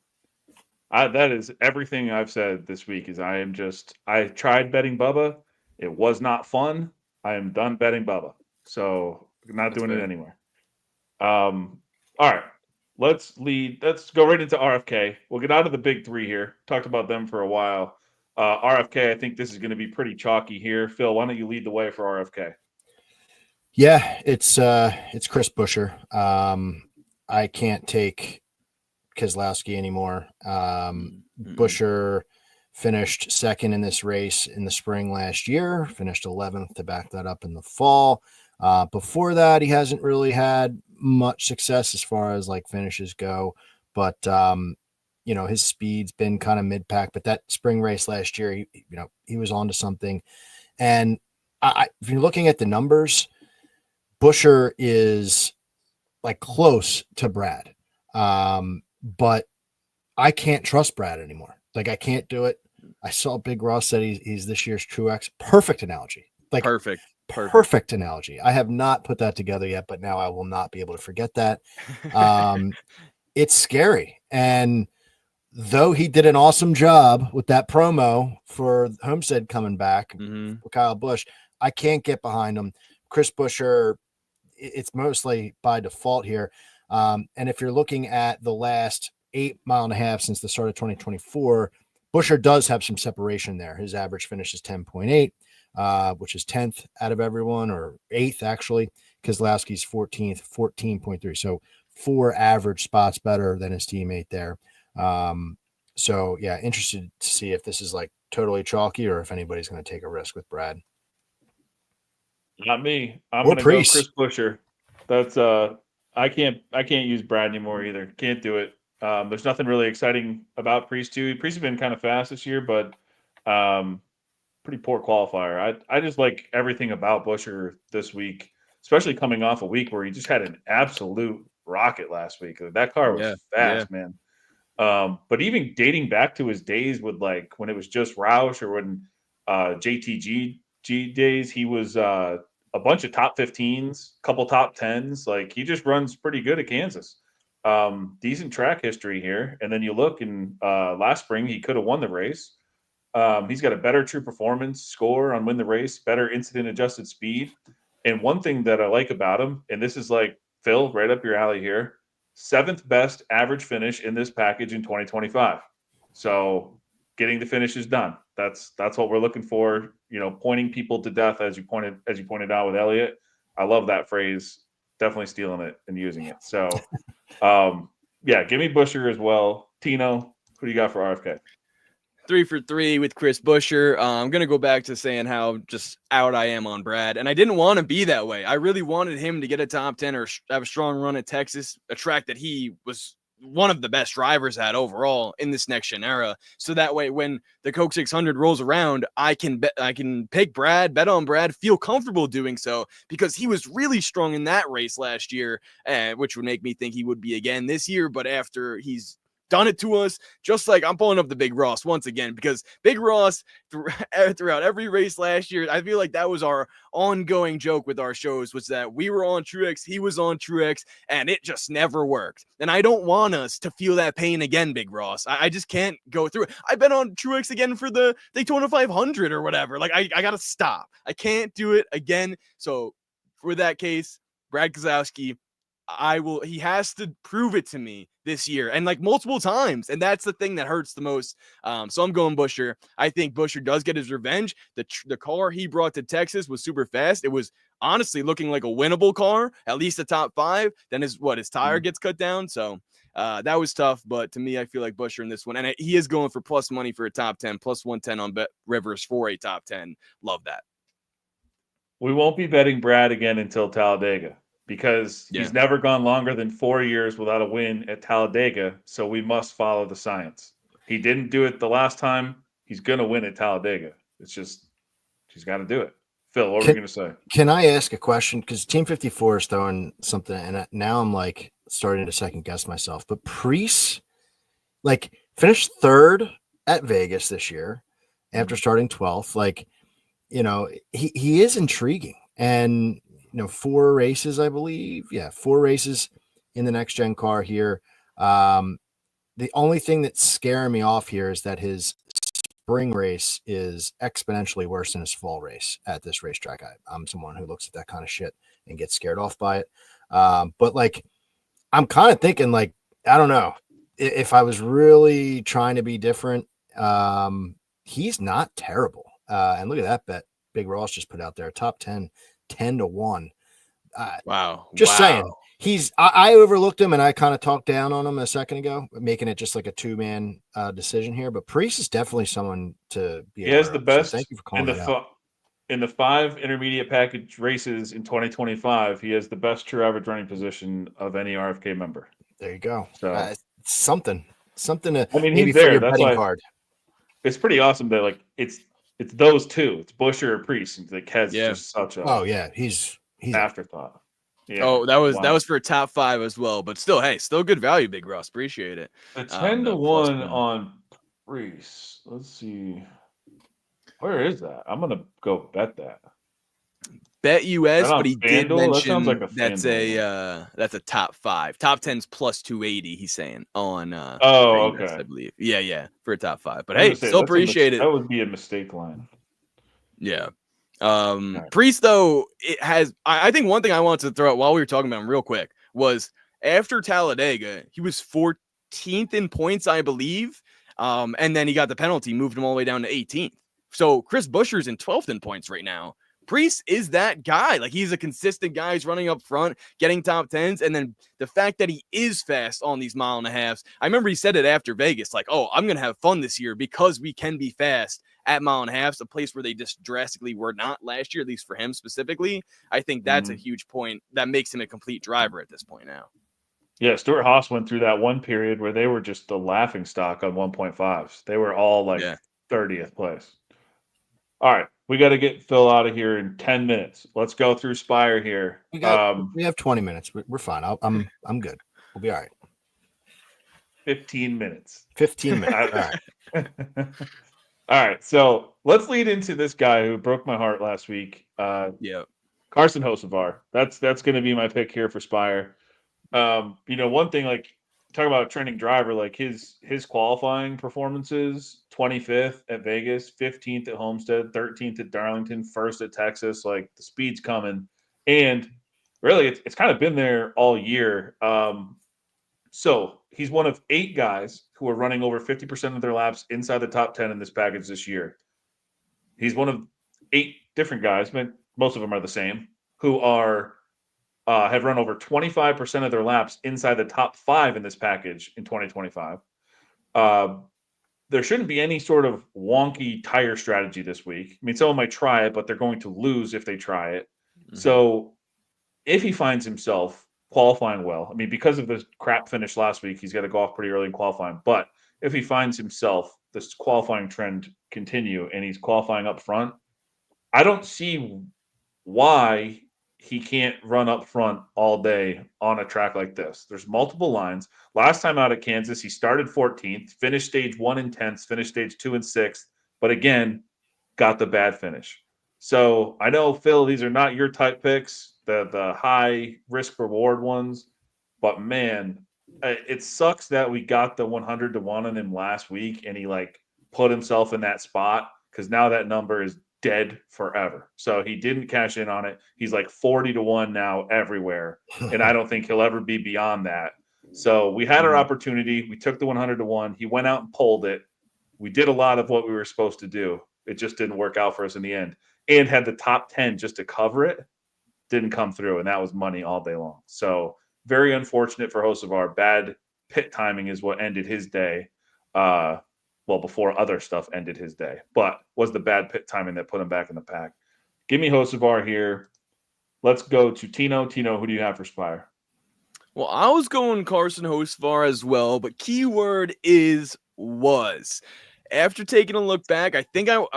That is everything I've said this week. Is I tried betting Bubba. It was not fun. I am done betting Bubba. So not doing it anymore. All right. Let's go right into RFK. We'll get out of the big three here. Talked about them for a while. RFK, I think this is going to be pretty chalky here. Phil, why don't you lead the way for RFK?
Yeah, it's Chris Buescher. I can't take Keselowski anymore. Buescher finished second in this race in the spring last year, finished 11th to back that up in the fall. Before that, he hasn't really had much success as far as like finishes go, but his speed's been kind of mid-pack. But that spring race last year, he was onto something. And if you're looking at the numbers, Buescher is like close to Brad, but I can't trust Brad anymore. Like I can't do it. I saw Big Ross said he's this year's Truex. Perfect analogy. Like perfect analogy. I have not put that together yet, but now I will not be able to forget that. It's scary. And though he did an awesome job with that promo for Homestead coming back for Kyle Busch, I can't get behind him. Chris Buescher, it's mostly by default here. And if you're looking at the last 8 mile and a half since the start of 2024, Buescher does have some separation there. His average finish is 10.8, which is 10th out of everyone, or 8th actually. Keselowski's 14th, 14.3. So 4 average spots better than his teammate there. So yeah, interested to see if this is like totally chalky or if anybody's going to take a risk with Brad.
Not me. I'm going to go Chris Buescher. That's I can't use Brad anymore either. Can't do it. There's nothing really exciting about Priest too. Priest has been kind of fast this year, but pretty poor qualifier. I just like everything about Buescher this week, especially coming off a week where he just had an absolute rocket last week. That car was fast, man. But even dating back to his days with like when it was just Roush or when JTG days, he was a bunch of top 15s, couple top 10s. Like he just runs pretty good at Kansas. Decent track history here. And then you look in last spring, he could have won the race. He's got a better true performance score on win the race, better incident adjusted speed. And one thing that I like about him, and this is like Phil, right up your alley here, 7th best average finish in this package in 2025. So getting the finishes done. That's what we're looking for. Pointing people to death, as you pointed out with Elliott. I love that phrase. Definitely stealing it and using it. So, give me Buescher as well. Tino, who do you got for RFK?
3 for 3 with Chris Buescher. I'm going to go back to saying how just out I am on Brad. And I didn't want to be that way. I really wanted him to get a top 10 or have a strong run at Texas, a track that he was one of the best drivers at overall in this next gen era. So that way, when the Coke 600 rolls around, I can pick Brad, bet on Brad, feel comfortable doing so because he was really strong in that race last year, which would make me think he would be again this year. But after he's done it to us, just like I'm pulling up the Big Ross once again, because Big Ross throughout every race last year, I feel like that was our ongoing joke with our shows, was that we were on Truex, he was on Truex, and it just never worked. And I don't want us to feel that pain again, Big Ross. I just can't go through it. I've been on Truex again for the Daytona 500 or whatever. Like, I got to stop. I can't do it again. So for that case, Brad Keselowski, he has to prove it to me this year, and like multiple times, and that's the thing that hurts the most. So I'm going Buescher. I think Buescher does get his revenge. The car he brought to Texas was super fast. It was honestly looking like a winnable car, at least a top 5. Then his tire gets cut down. So that was tough, but to me, I feel like Buescher in this one, and he is going for plus money for a top 10, plus 110 on Bet Rivers for a top 10. Love that.
We won't be betting Brad again until Talladega, because he's never gone longer than 4 years without a win at Talladega, so we must follow the science. He didn't do it the last time. He's going to win at Talladega. It's just, he's got to do it. Phil, what were you going to say?
Can I ask a question? Because Team 54 is throwing something, and now I'm like starting to second guess myself. But Preece, like, finished 3rd at Vegas this year after starting 12th. Like, you know, he is intriguing. And 4 races, I believe. Yeah, 4 races in the next gen car here. The only thing that's scaring me off here is that his spring race is exponentially worse than his fall race at this racetrack. I'm someone who looks at that kind of shit and gets scared off by it. But like, I'm kind of thinking, like, I don't know, if I was really trying to be different, he's not terrible. And look at that bet Big Ross just put out there, top 10, 10-1.
Wow.
Just saying. I overlooked him, and I kind of talked down on him a second ago, making it just like a 2-man decision here. But Preece is definitely someone to be.
He has the best.
So thank you for calling that out.
In the 5 intermediate package races in 2025, he has the best true average running position of any RFK member.
There you go.
So
something to.
I mean,
maybe
he's there.
For your
That's
betting
why
card.
It's pretty awesome that, like, it's those two. It's Buescher or Preece. Like, has just such a
he's
afterthought. Yeah.
Oh, that was for a top 5 as well, but still, hey, still good value, Big Ross. Appreciate it.
The 10-1 on Preece. Let's see. Where is that? I'm gonna go bet that.
Bet US, but he did
FanDuel?
mention
That's
a top 5. Top 10's plus 280. He's saying on.
Okay.
US, I believe. Yeah, for a top 5. But hey, still appreciate it.
That would be a mistake line.
Yeah. Preece, though, it has. I think one thing I wanted to throw out while we were talking about him real quick was after Talladega, he was 14th in points, I believe. And then he got the penalty, moved him all the way down to 18th. So Chris Buescher's in 12th in points right now. Preece is that guy. Like, he's a consistent guy. He's running up front, getting top 10s. And then the fact that he is fast on these 1.5 miles. I remember he said it after Vegas, like, oh, I'm going to have fun this year because we can be fast at 1.5 miles, a place where they just drastically were not last year, at least for him specifically. I think that's a huge point that makes him a complete driver at this point now.
Yeah, Stuart Haas went through that one period where they were just the laughing stock on 1.5s. They were all like 30th place. All right, we got to get Phil out of here in 10 minutes. Let's go through Spire here.
We have 20 minutes. We're fine. I'm good. We'll be all right.
15 minutes.
15 minutes. All right.
All right. So let's lead into this guy who broke my heart last week. Carson Hocevar. That's going to be my pick here for Spire. One thing, like, talk about a trending driver, like his qualifying performances: 25th at Vegas, 15th at Homestead, 13th at Darlington, 1st at Texas. Like, the speed's coming, and really it's kind of been there all year. So he's one of 8 guys who are running over 50% of their laps inside the top 10 in this package this year. He's one of 8 different guys, but most of them are the same, who are have run over 25% of their laps inside the top 5 in this package in 2025. there shouldn't be any sort of wonky tire strategy this week. I mean, someone might try it, but they're going to lose if they try it.
Mm-hmm.
So if he finds himself qualifying well, I mean, because of the crap finish last week, he's got to go off pretty early in qualifying. But if he finds himself this qualifying trend continue and he's qualifying up front, I don't see why he can't run up front all day on a track like this. There's multiple lines. Last time out at Kansas, he started 14th, finished stage 1 in 10th, finished stage 2 in 6th, but again, got the bad finish. So I know, Phil, these are not your type picks, the high risk reward ones, but man, it sucks that we got the 100 to 1 on him last week and he like put himself in that spot because now that number is dead forever. So he didn't cash in on it. He's like 40 to 1 now everywhere. And I don't think he'll ever be beyond that. So we had our opportunity. We took the 100 to 1. He went out and pulled it. We did a lot of what we were supposed to do. It just didn't work out for us in the end. And had the top 10 just to cover it. Didn't come through. And that was money all day long. So very unfortunate for Hocevar. Bad pit timing is what ended his day. Well, before other stuff ended his day, but was the bad pit timing that put him back in the pack. Give me Hocevar here. Let's go to Tino. Tino, who do you have for Spire?
Well, I was going Carson Hocevar as well, but keyword is was. After taking a look back, I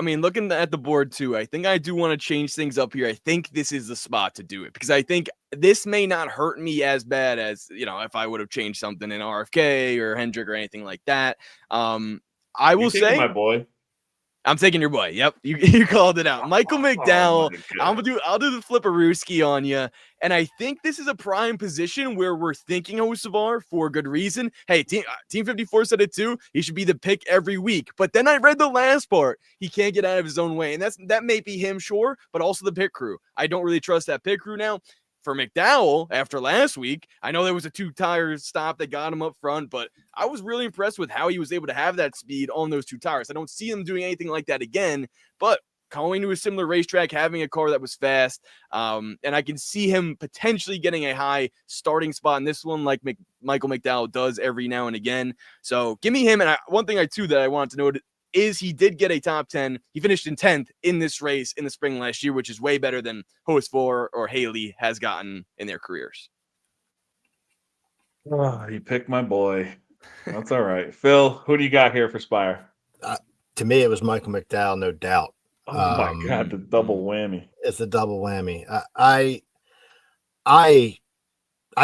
mean, looking at the board too, I think I do want to change things up here. I think this is the spot to do it because I think this may not hurt me as bad as, if I would have changed something in RFK or Hendrick or anything like that. I will say,
my boy.
I'm taking your boy. Yep, you called it out, Michael McDowell. I'll do the flipperooski on you, and I think this is a prime position where we're thinking Hocevar for good reason. Hey, Team 54 said it too. He should be the pick every week. But then I read the last part. He can't get out of his own way, and that may be him, sure, but also the pit crew. I don't really trust that pit crew now. For McDowell, after last week, I know there was a 2-tire stop that got him up front, but I was really impressed with how he was able to have that speed on those 2 tires. I don't see him doing anything like that again, but going to a similar racetrack, having a car that was fast, and I can see him potentially getting a high starting spot in this one like Michael McDowell does every now and again. So give me him. And one thing that I wanted to note is he did get a top 10. He finished in 10th in this race in the spring last year, which is way better than Hocevar or Haley has gotten in their careers.
Oh, you picked my boy. That's all right. Phil, who do you got here for Spire?
To me, it was Michael McDowell, no doubt.
Oh my God, the double whammy.
It's a double whammy. I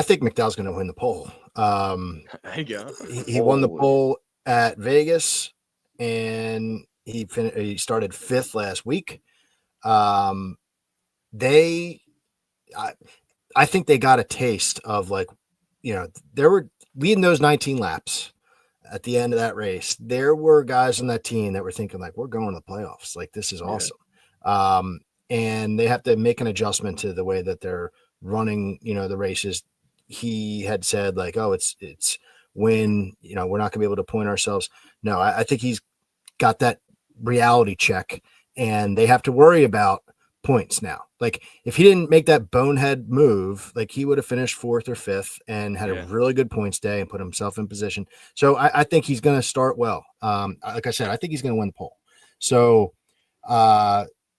think McDowell's going to win the pole.
There you go.
He won the pole at Vegas. And he started 5th last week. I think they got a taste of there were leading those 19 laps at the end of that race. There were guys on that team that were thinking like, we're going to the playoffs. Like, this is awesome. And they have to make an adjustment to the way that they're running, the races. He had said like, oh, it's when, we're not gonna be able to point ourselves. No, I think he's got that reality check and they have to worry about points now. Like, if he didn't make that bonehead move, like, he would have finished 4th or 5th and had a really good points day and put himself in position. So I think he's going to start well. Like I said, I think he's going to win the pole. So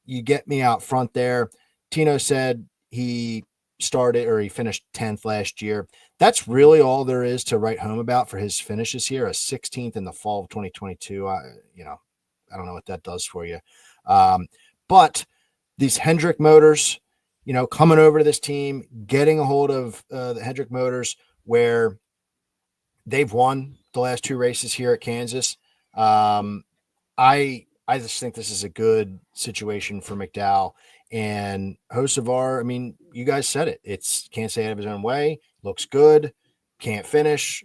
you get me out front there. Tino said he finished 10th last year. That's really all there is to write home about for his finishes here. A 16th in the fall of 2022. I don't know what that does for you. But these Hendrick motors, coming over to this team, getting a hold of the Hendrick motors where they've won the last 2 races here at Kansas. I just think this is a good situation for McDowell. And Hocevar, I mean, you guys said it. It's can't stay out of his own way. Looks good. Can't finish.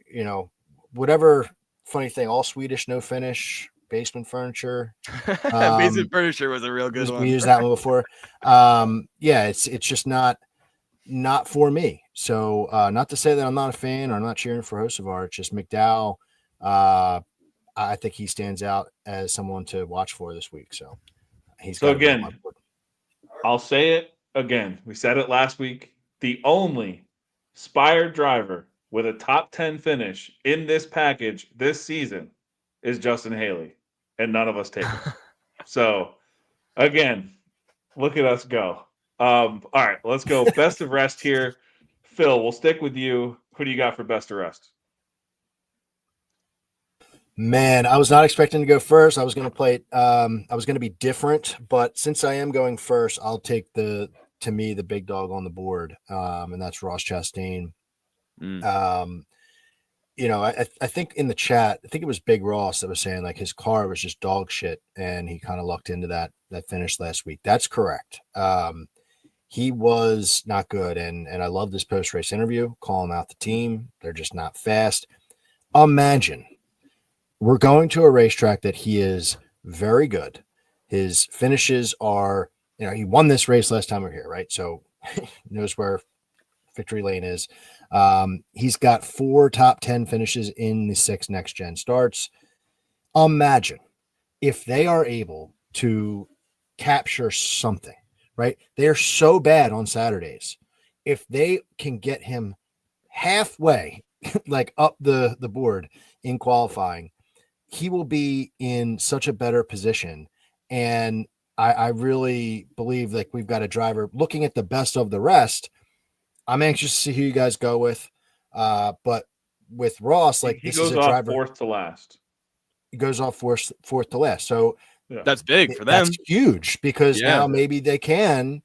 Whatever funny thing. All Swedish, no finish. Basement furniture.
Basement furniture was a real good one.
We used that one before. It's just not for me. So not to say that I'm not a fan or I'm not cheering for Hocevar. It's just McDowell. I think he stands out as someone to watch for this week. So
again, I'll say it again. We said it last week. The only Spire driver with a top 10 finish in this package this season is Justin Haley, and none of us take him. So, again, look at us go. All right, let's go. Best of rest here. Phil, we'll stick with you. Who do you got for best of rest?
Man, I was not expecting to go first. I was going to play it. I was going to be different, but since I am going first, I'll take to me, the big dog on the board, and that's Ross Chastain. I think in the chat, I think it was Big Ross that was saying like his car was just dog shit, and he kind of lucked into that finish last week. That's correct. He was not good, and I love this post race interview, calling out the team. They're just not fast. Imagine we're going to a racetrack that he is very good. His finishes are, he won this race last time we were here, right? So he knows where victory lane is. He's got 4 top 10 finishes in the 6 next gen starts. Imagine if they are able to capture something, right? They're so bad on Saturdays. If they can get him halfway, like up the board in qualifying, he will be in such a better position. And I really believe like we've got a driver looking at the best of the rest. I'm anxious to see who you guys go with. But with Ross, like
he
this
goes
is a
off
driver.
fourth to last.
He goes off fourth to last. So
that's big for them.
That's huge because now maybe they can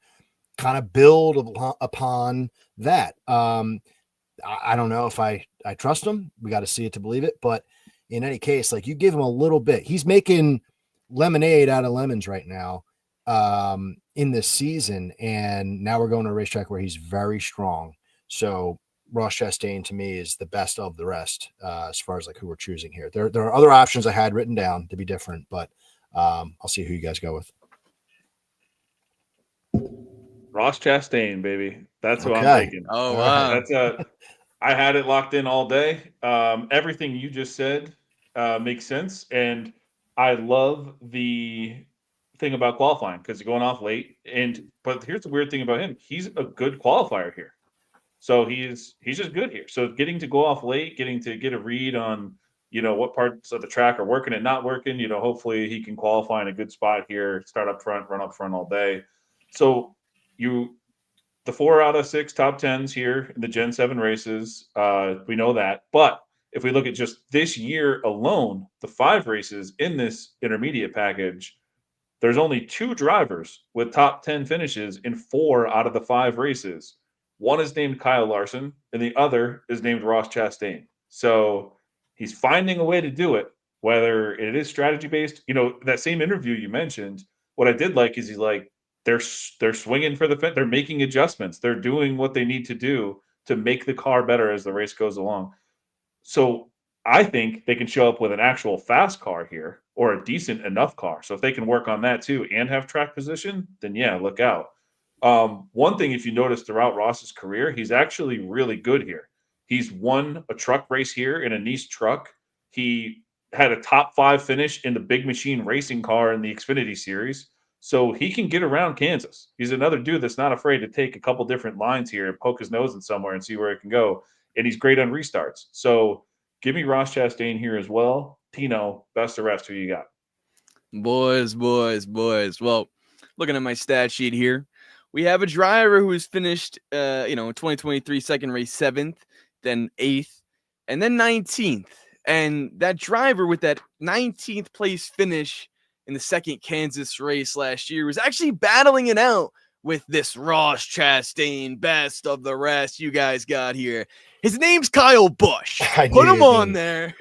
kind of build upon that. I don't know if I trust him. We got to see it to believe it. But in any case, like you give him a little bit, he's making lemonade out of lemons right now in this season. And now we're going to a racetrack where he's very strong. So Ross Chastain to me is the best of the rest as far as like who we're choosing here. There are other options I had written down to be different, but I'll see who you guys go with.
Ross Chastain, baby. That's who I'm taking.
Oh, wow.
That's I had it locked in all day. Everything you just said makes sense, and I love the thing about qualifying because you're going off late. But here's the weird thing about him: he's a good qualifier here. So he's just good here. So getting to go off late, getting to get a read on what parts of the track are working and not working. Hopefully he can qualify in a good spot here, start up front, run up front all day. So the 4 out of 6 top 10s here in the Gen 7 races, we know that. But if we look at just this year alone, the 5 races in this intermediate package, there's only 2 drivers with top 10 finishes in 4 out of the 5 races. One is named Kyle Larson, and the other is named Ross Chastain. So he's finding a way to do it, whether it is strategy based. That same interview you mentioned, what I did like is he's like, they're swinging for the fence. They're making adjustments. They're doing what they need to do to make the car better as the race goes along. So I think they can show up with an actual fast car here or a decent enough car. So if they can work on that too and have track position, then yeah, look out. One thing, if you notice throughout Ross's career, he's actually really good here. He's won a truck race here in a Nice truck. He had a top 5 finish in the Big Machine racing car in the Xfinity Series. So he can get around Kansas. He's another dude that's not afraid to take a couple different lines here and poke his nose in somewhere and see where it can go. And he's great on restarts. So give me Ross Chastain here as well. Tino, best of rest. Who you got?
Boys. Well, looking at my stat sheet here, we have a driver who has finished, 2023 second race 7th, then 8th, and then 19th. And that driver with that 19th place finish in the second Kansas race last year was actually battling it out with this Ross Chastain best of the rest you guys got here. His name's Kyle Busch. Put him on there.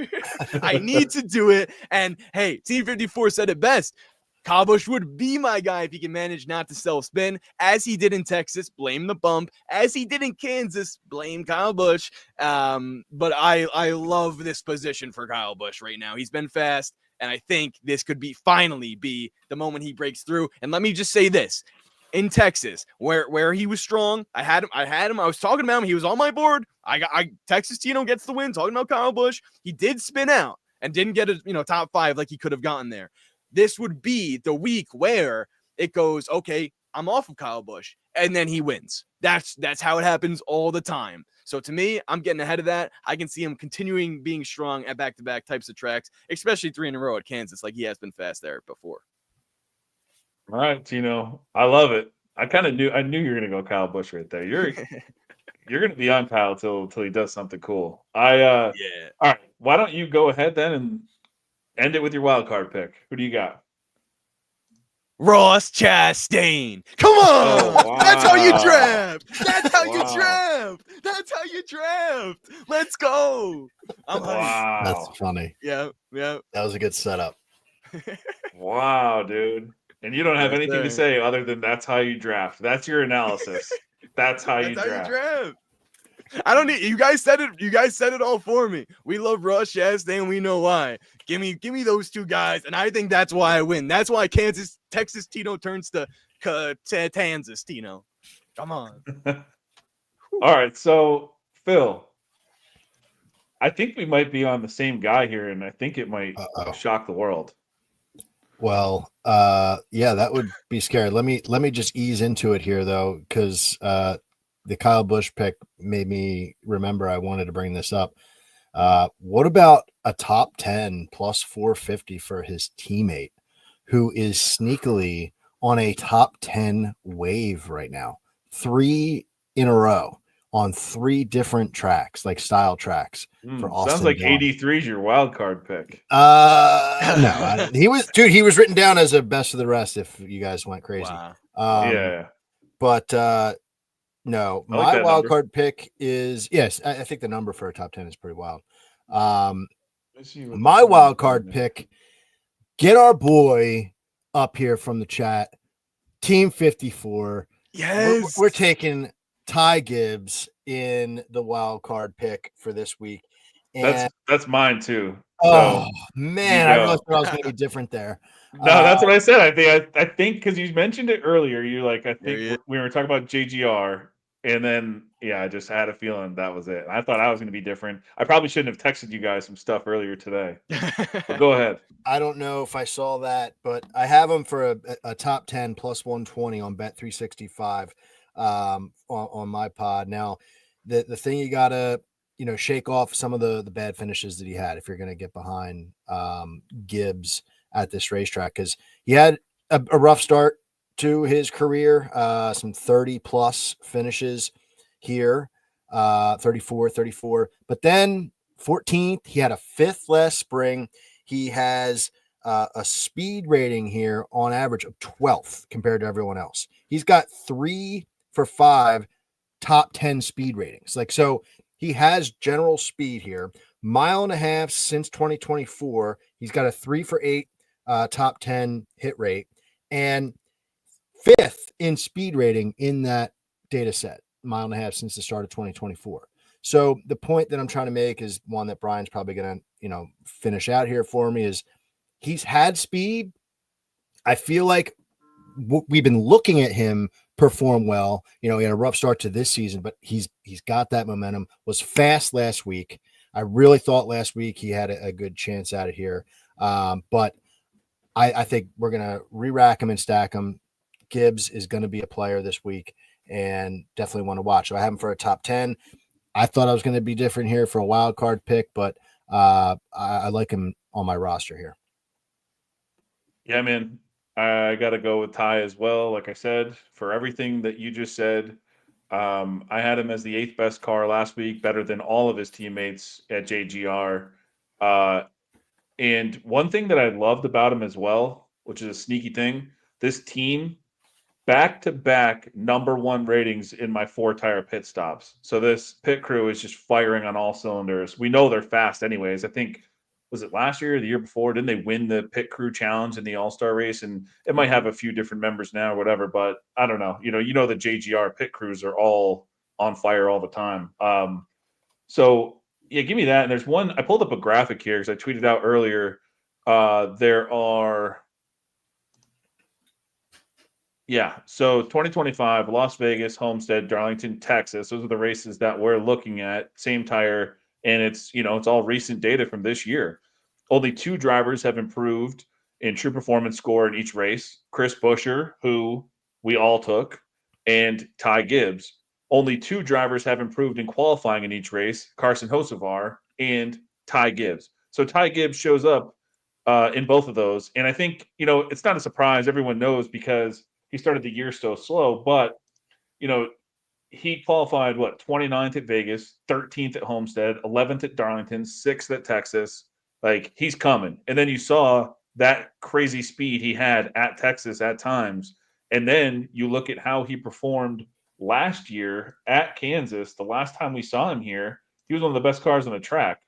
I need to do it. And hey, Team 54 said it best. Kyle Busch would be my guy if he can manage not to self-spin, as he did in Texas, blame the bump, as he did in Kansas, blame Kyle Busch. But I love this position for Kyle Busch right now. He's been fast, and I think this could finally be the moment he breaks through. And let me just say this. In Texas, where he was strong, I had him. I was talking about him. He was on my board. Texas Tino gets the win. Talking about Kyle Busch, he did spin out and didn't get a top 5 like he could have gotten there. This would be the week where it goes, okay, I'm off of Kyle Busch, and then he wins. That's how it happens all the time. So to me, I'm getting ahead of that. I can see him continuing being strong at back-to-back types of tracks, especially 3 in a row at Kansas, like he has been fast there before.
All right, Tino. I love it. I knew you were gonna go Kyle Busch right there. You're gonna be on Kyle till he does something cool.
Yeah.
All right. Why don't you go ahead then and end it with your wild card pick? Who do you got?
Ross Chastain. Come on.
Oh, wow.
That's how you draft. That's how
Wow.
you draft. That's how you draft. Let's go. I'm hyped.
Wow.
That's funny.
Yeah.
That was a good setup.
Wow, dude. And you don't have
Yes,
anything to
sir.
say other than that's how you draft. That's your analysis. That's how you draft.
I don't need you guys said it. You guys said it all for me. We love Ross Chastain. We know why. Give me those two guys, and I think that's why I win. That's why Texas Tino turns to Kansas Tino. Come on.
All right, so Phil, I think we might be on the same guy here, and I think it might shock the world.
Well, yeah, that would be scary. Let me just ease into it here though, because the Kyle Busch pick made me remember I wanted to bring this up. What about a top 10 plus 450 for his teammate, who is sneakily on a top 10 wave right now? 3 in a row on 3 different tracks, like style tracks. For Austin
sounds like
Dillon.
83 is your wild card pick.
No, he was written down as a best of the rest if you guys went crazy.
Wow.
Yeah.
But no,
I like
my
that
wild
number.
card pick is, yes, I think the number for a top 10 is pretty wild. My wild card pick, get our boy up here from the chat, Team 54.
Yes.
We're taking Ty Gibbs in the wild card pick for this week. And
that's mine too.
oh
So,
man, I really thought I was going to be different there.
No, that's what I said. I think because you mentioned it earlier, you like I think we were talking about JGR, and then I just had a feeling that was it. I thought I was going to be different. I probably shouldn't have texted you guys some stuff earlier today. But go ahead.
I don't know if I saw that, but I have him for a top 10 plus 120 on Bet365 on my pod. Now, the thing you gotta shake off some of the bad finishes that he had if you're going to get behind Gibbs at this racetrack, because he had a rough start to his career, some 30 plus finishes here, 34, but then 14th, he had a 5th last spring. He has a speed rating here on average of 12th compared to everyone else. He's got 3 for 5 top 10 speed ratings. Like, so he has general speed here. 1.5 miles since 2024. He's got a 3 for 8 top 10 hit rate and 5th in speed rating in that data set. 1.5 miles since the start of 2024. So the point that I'm trying to make is one that Brian's probably going to, finish out here for me is he's had speed. I feel like we've been looking at him perform well. He had a rough start to this season, but he's got that momentum. Was fast last week. I really thought last week he had a good chance out of here. But I think we're going to re-rack him and stack him. Gibbs is going to be a player this week and definitely want to watch. So I have him for a top 10. I thought I was going to be different here for a wild card pick, but I like him on my roster here.
Yeah, man. I got to go with Ty as well. Like I said, for everything that you just said, I had him as the 8th best car last week, better than all of his teammates at JGR. And one thing that I loved about him as well, which is a sneaky thing, this team back-to-back #1 ratings in my 4-tire pit stops. So this pit crew is just firing on all cylinders. We know they're fast anyways. I think, was it last year or the year before? Didn't they win the pit crew challenge in the all-star race? And it might have a few different members now or whatever, but I don't know. The JGR pit crews are all on fire all the time. So yeah, give me that. And there's one, I pulled up a graphic here because I tweeted out earlier. There are, so 2025, Las Vegas, Homestead, Darlington, Texas. Those are the races that we're looking at. Same tire, and it's all recent data from this year. Only 2 drivers have improved in true performance score in each race. Chris Buescher, who we all took, and Ty Gibbs. only 2 drivers have improved in qualifying in each race, Carson Hocevar and Ty Gibbs. So Ty Gibbs shows up in both of those. And I think, it's not a surprise. Everyone knows because he started the year so slow. But, he qualified, 29th at Vegas, 13th at Homestead, 11th at Darlington, 6th at Texas. Like, he's coming. And then you saw that crazy speed he had at Texas at times. And then you look at how he performed last year at Kansas. The last time we saw him here, he was one of the best cars on the track.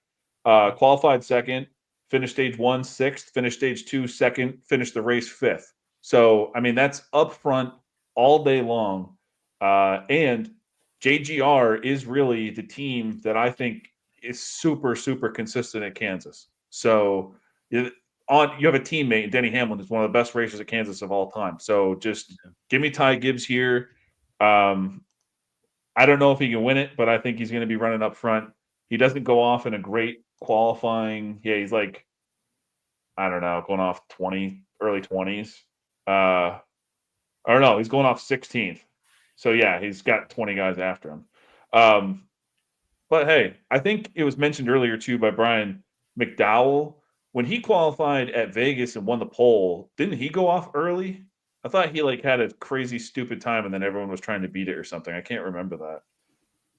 Qualified second, finished stage 1 6th, finished stage 2 second, finished the race 5th. So, I mean, that's up front all day long. And JGR is really the team that I think is super, super consistent at Kansas. So you have a teammate, Denny Hamlin, who's one of the best racers at Kansas of all time. So just give me Ty Gibbs here. I don't know if he can win it, but I think he's going to be running up front. He doesn't go off in a great qualifying. Yeah, he's like, I don't know, going off early 20s. Or no, he's going off 16th. So yeah, he's got 20 guys after him. But hey, I think it was mentioned earlier too by Brian McDowell. When he qualified at Vegas and won the pole, didn't he go off early? I thought he had a crazy stupid time and then everyone was trying to beat it or something. I can't remember that.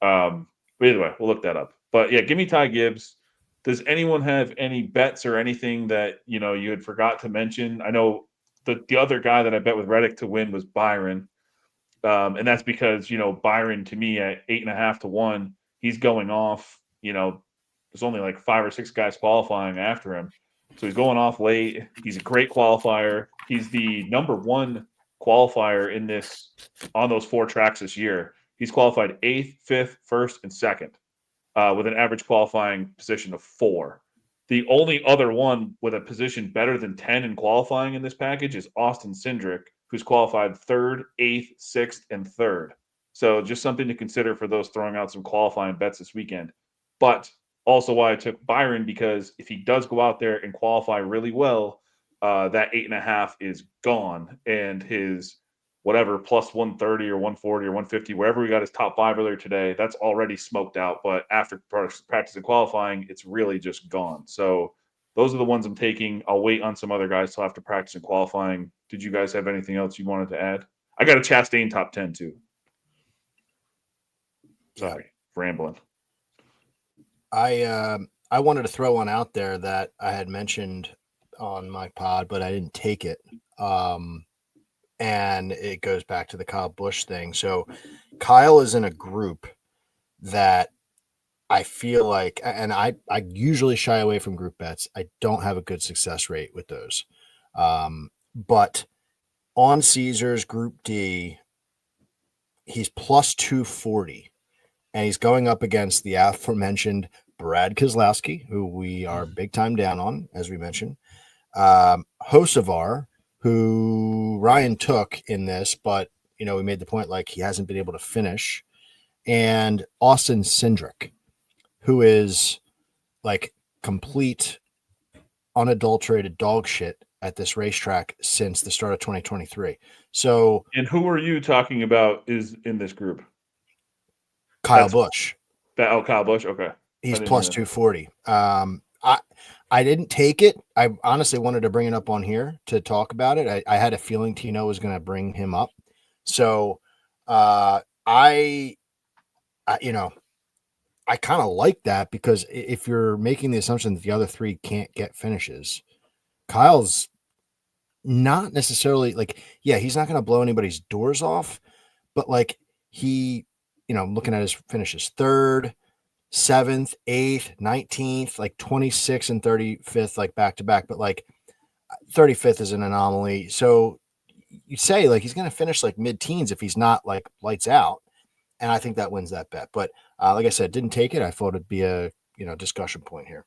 But either way, we'll look that up. But yeah, give me Ty Gibbs. Does anyone have any bets or anything that you had forgot to mention? I know the other guy that I bet with Reddick to win was Byron. And that's because, Byron to me at 8.5 to 1, he's going off, there's only like 5 or 6 guys qualifying after him. So he's going off late. He's a great qualifier. He's the number 1 qualifier on those 4 tracks this year. He's qualified 8th, 5th, 1st, and 2nd with an average qualifying position of 4. The only other one with a position better than 10 in qualifying in this package is Austin Cindric, who's qualified 3rd, 8th, 6th, and 3rd. So just something to consider for those throwing out some qualifying bets this weekend. But also why I took Byron, because if he does go out there and qualify really well, that 8.5 is gone. And his whatever, plus 130 or 140 or 150, wherever we got his top 5 earlier today, that's already smoked out. But after practice and qualifying, it's really just gone. So those are the ones I'm taking. I'll wait on some other guys till after practice and qualifying. Did you guys have anything else you wanted to add? I got a Chastain top 10 too. Sorry, rambling.
I wanted to throw one out there that I had mentioned on my pod, but I didn't take it. And it goes back to the Kyle Busch thing. So Kyle is in a group that I feel like, and I usually shy away from group bets. I don't have a good success rate with those. But on Caesars Group D, he's plus 240, and he's going up against the aforementioned Brad Keselowski, who we are big time down on, as we mentioned, Hocevar, who Ryan took in this, but we made the point like he hasn't been able to finish, and Austin Cindric, who is like complete unadulterated dog shit at this racetrack since the start of 2023. So,
and who are you talking about is in this group?
Kyle Busch.
Kyle Busch. Okay,
he's plus 240. I didn't take it. I honestly wanted to bring it up on here to talk about it. I had a feeling Tino was going to bring him up. So I kind of like that, because if you're making the assumption that the other 3 can't get finishes, Kyle's not necessarily he's not going to blow anybody's doors off, but he, looking at his finishes, 3rd, 7th, 8th, 19th, 26th and 35th, back to back, but 35th is an anomaly. So you say he's going to finish mid-teens if he's not lights out. And I think that wins that bet. But like I said, didn't take it. I thought it'd be a, discussion point here.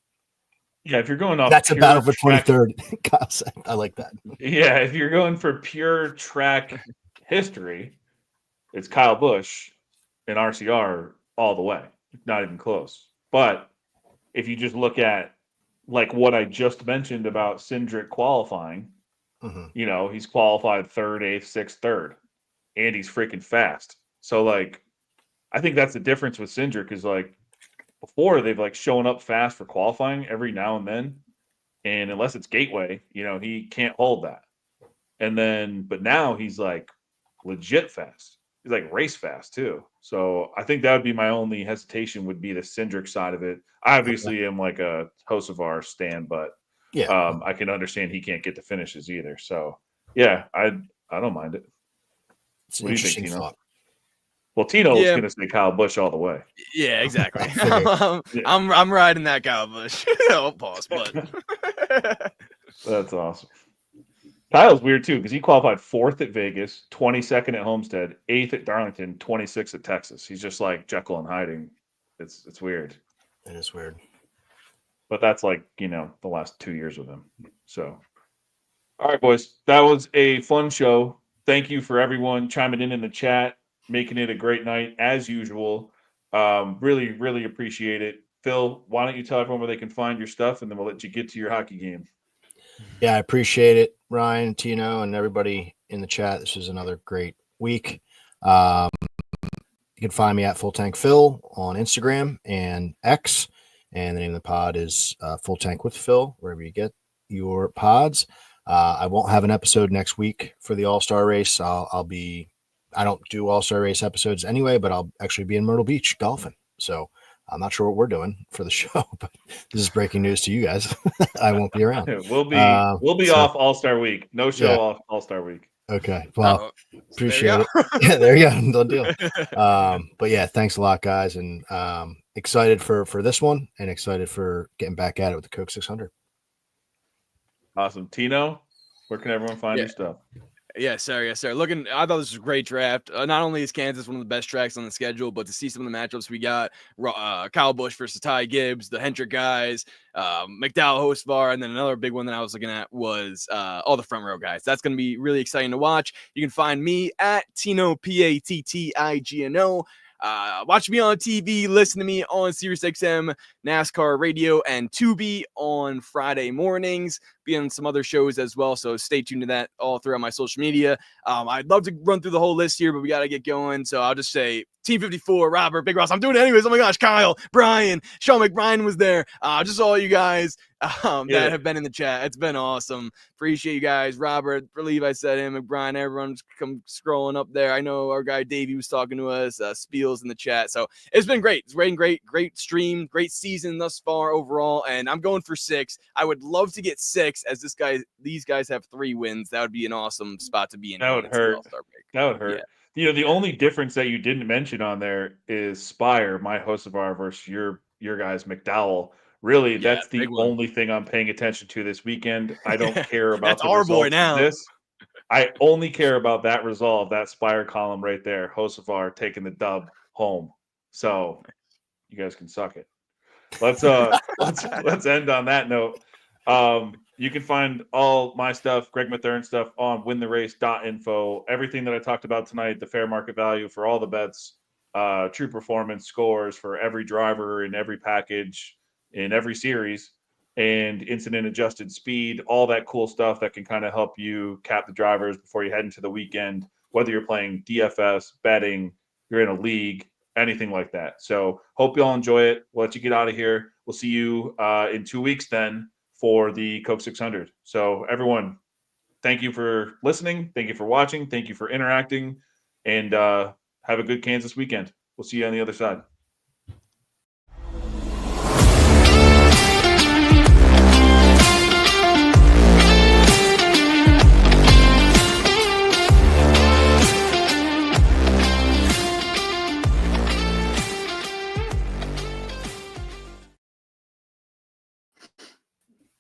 Yeah. If you're going off,
that's a battle for 23rd. Kyle said, I like that.
Yeah. If you're going for pure track history, it's Kyle Busch and RCR all the way. Not even close. But if you just look at what I just mentioned about Cindric qualifying, he's qualified 3rd, 8th, 6th, 3rd, and he's freaking fast. So I think that's the difference with Cindric is like before they've like shown up fast for qualifying every now and then. And unless it's Gateway, he can't hold that. And then, but now he's like legit fast. He's like race fast too. So I think that would be my only hesitation would be the Cindric side of it. I obviously am like a Hocevar stan, but
Yeah.
I can understand he can't get the finishes either. So yeah, I don't mind it.
It's an
What do you think,
interesting
Tino?
thought.
Well, Tino's
Yeah.
going to say Kyle Busch all the way.
Yeah, exactly.
Yeah.
I'm riding that Kyle Busch. Oh, pause, but
That's awesome. Kyle's weird too because he qualified 4th at Vegas, 22nd at Homestead, 8th at Darlington, 26th at Texas. He's just like Jekyll and hiding. It's weird.
It is weird.
But that's like, the last 2 years with him. So, all right, boys. That was a fun show. Thank you for everyone chiming in the chat, making it a great night as usual. Really, really appreciate it. Phil, why don't you tell everyone where they can find your stuff, and then we'll let you get to your hockey game.
Yeah, I appreciate it, Ryan, Tino, and everybody in the chat. This was another great week. You can find me at Full Tank Phil on Instagram and X, and the name of the pod is Full Tank with Phil, wherever you get your pods. I won't have an episode next week for the All-Star race. I don't do All-Star race episodes anyway, but I'll actually be in Myrtle Beach golfing. So I'm not sure what we're doing for the show, but this is breaking news to you guys. I won't be around.
We'll be off All-Star Week. No show off All-Star Week.
Okay. Well, appreciate
it.
Yeah, there you go. Done deal. But yeah, thanks a lot, guys. And excited for this one and excited for getting back at it with the Coke 600.
Awesome. Tino, where can everyone find your stuff?
Yes, sir. Yes, sir. I thought this was a great draft. Not only is Kansas one of the best tracks on the schedule, but to see some of the matchups we got, Kyle Busch versus Ty Gibbs, the Hendrick guys, McDowell Hostvar, and then another big one that I was looking at was all the front row guys. That's going to be really exciting to watch. You can find me at Tino, PATTIGNO. Watch me on TV, listen to me on SiriusXM, NASCAR Radio, and Tubi on Friday mornings. Be on some other shows as well, so stay tuned to that all throughout my social media. I'd love to run through the whole list here, but we got to get going, so I'll just say Team 54, Robert, Big Ross. I'm doing it anyways. Oh my gosh, Kyle, Brian, Sean McBrien was there. Just all you guys that have been in the chat. It's been awesome. Appreciate you guys. Robert, believe I said him, McBrien, everyone's come scrolling up there. I know our guy Davey was talking to us, Spiels in the chat. So it's been great. It's been great stream, great season thus far overall. And I'm going for 6. I would love to get 6 as these guys have 3 wins. That would be an awesome spot to be in.
That would hurt. That would hurt. Yeah. The only difference that you didn't mention on there is Spire, my Hocevar versus your guys McDowell. Really, that's the only thing I'm paying attention to this weekend. I don't care about
that's
the
our
results
boy now.
of this. I only care about that result, that Spire column right there. Hocevar taking the dub home. So you guys can suck it. Let's end on that note. You can find all my stuff, Greg Mathern stuff, on wintherace.info. Everything that I talked about tonight, the fair market value for all the bets, true performance scores for every driver in every package in every series, and incident adjusted speed, all that cool stuff that can kind of help you cap the drivers before you head into the weekend, whether you're playing DFS, betting, you're in a league, anything like that. So hope you all enjoy it. We'll let you get out of here. We'll see you in 2 weeks then for the Coke 600. So everyone, thank you for listening. Thank you for watching. Thank you for interacting. And have a good Kansas weekend. We'll see you on the other side.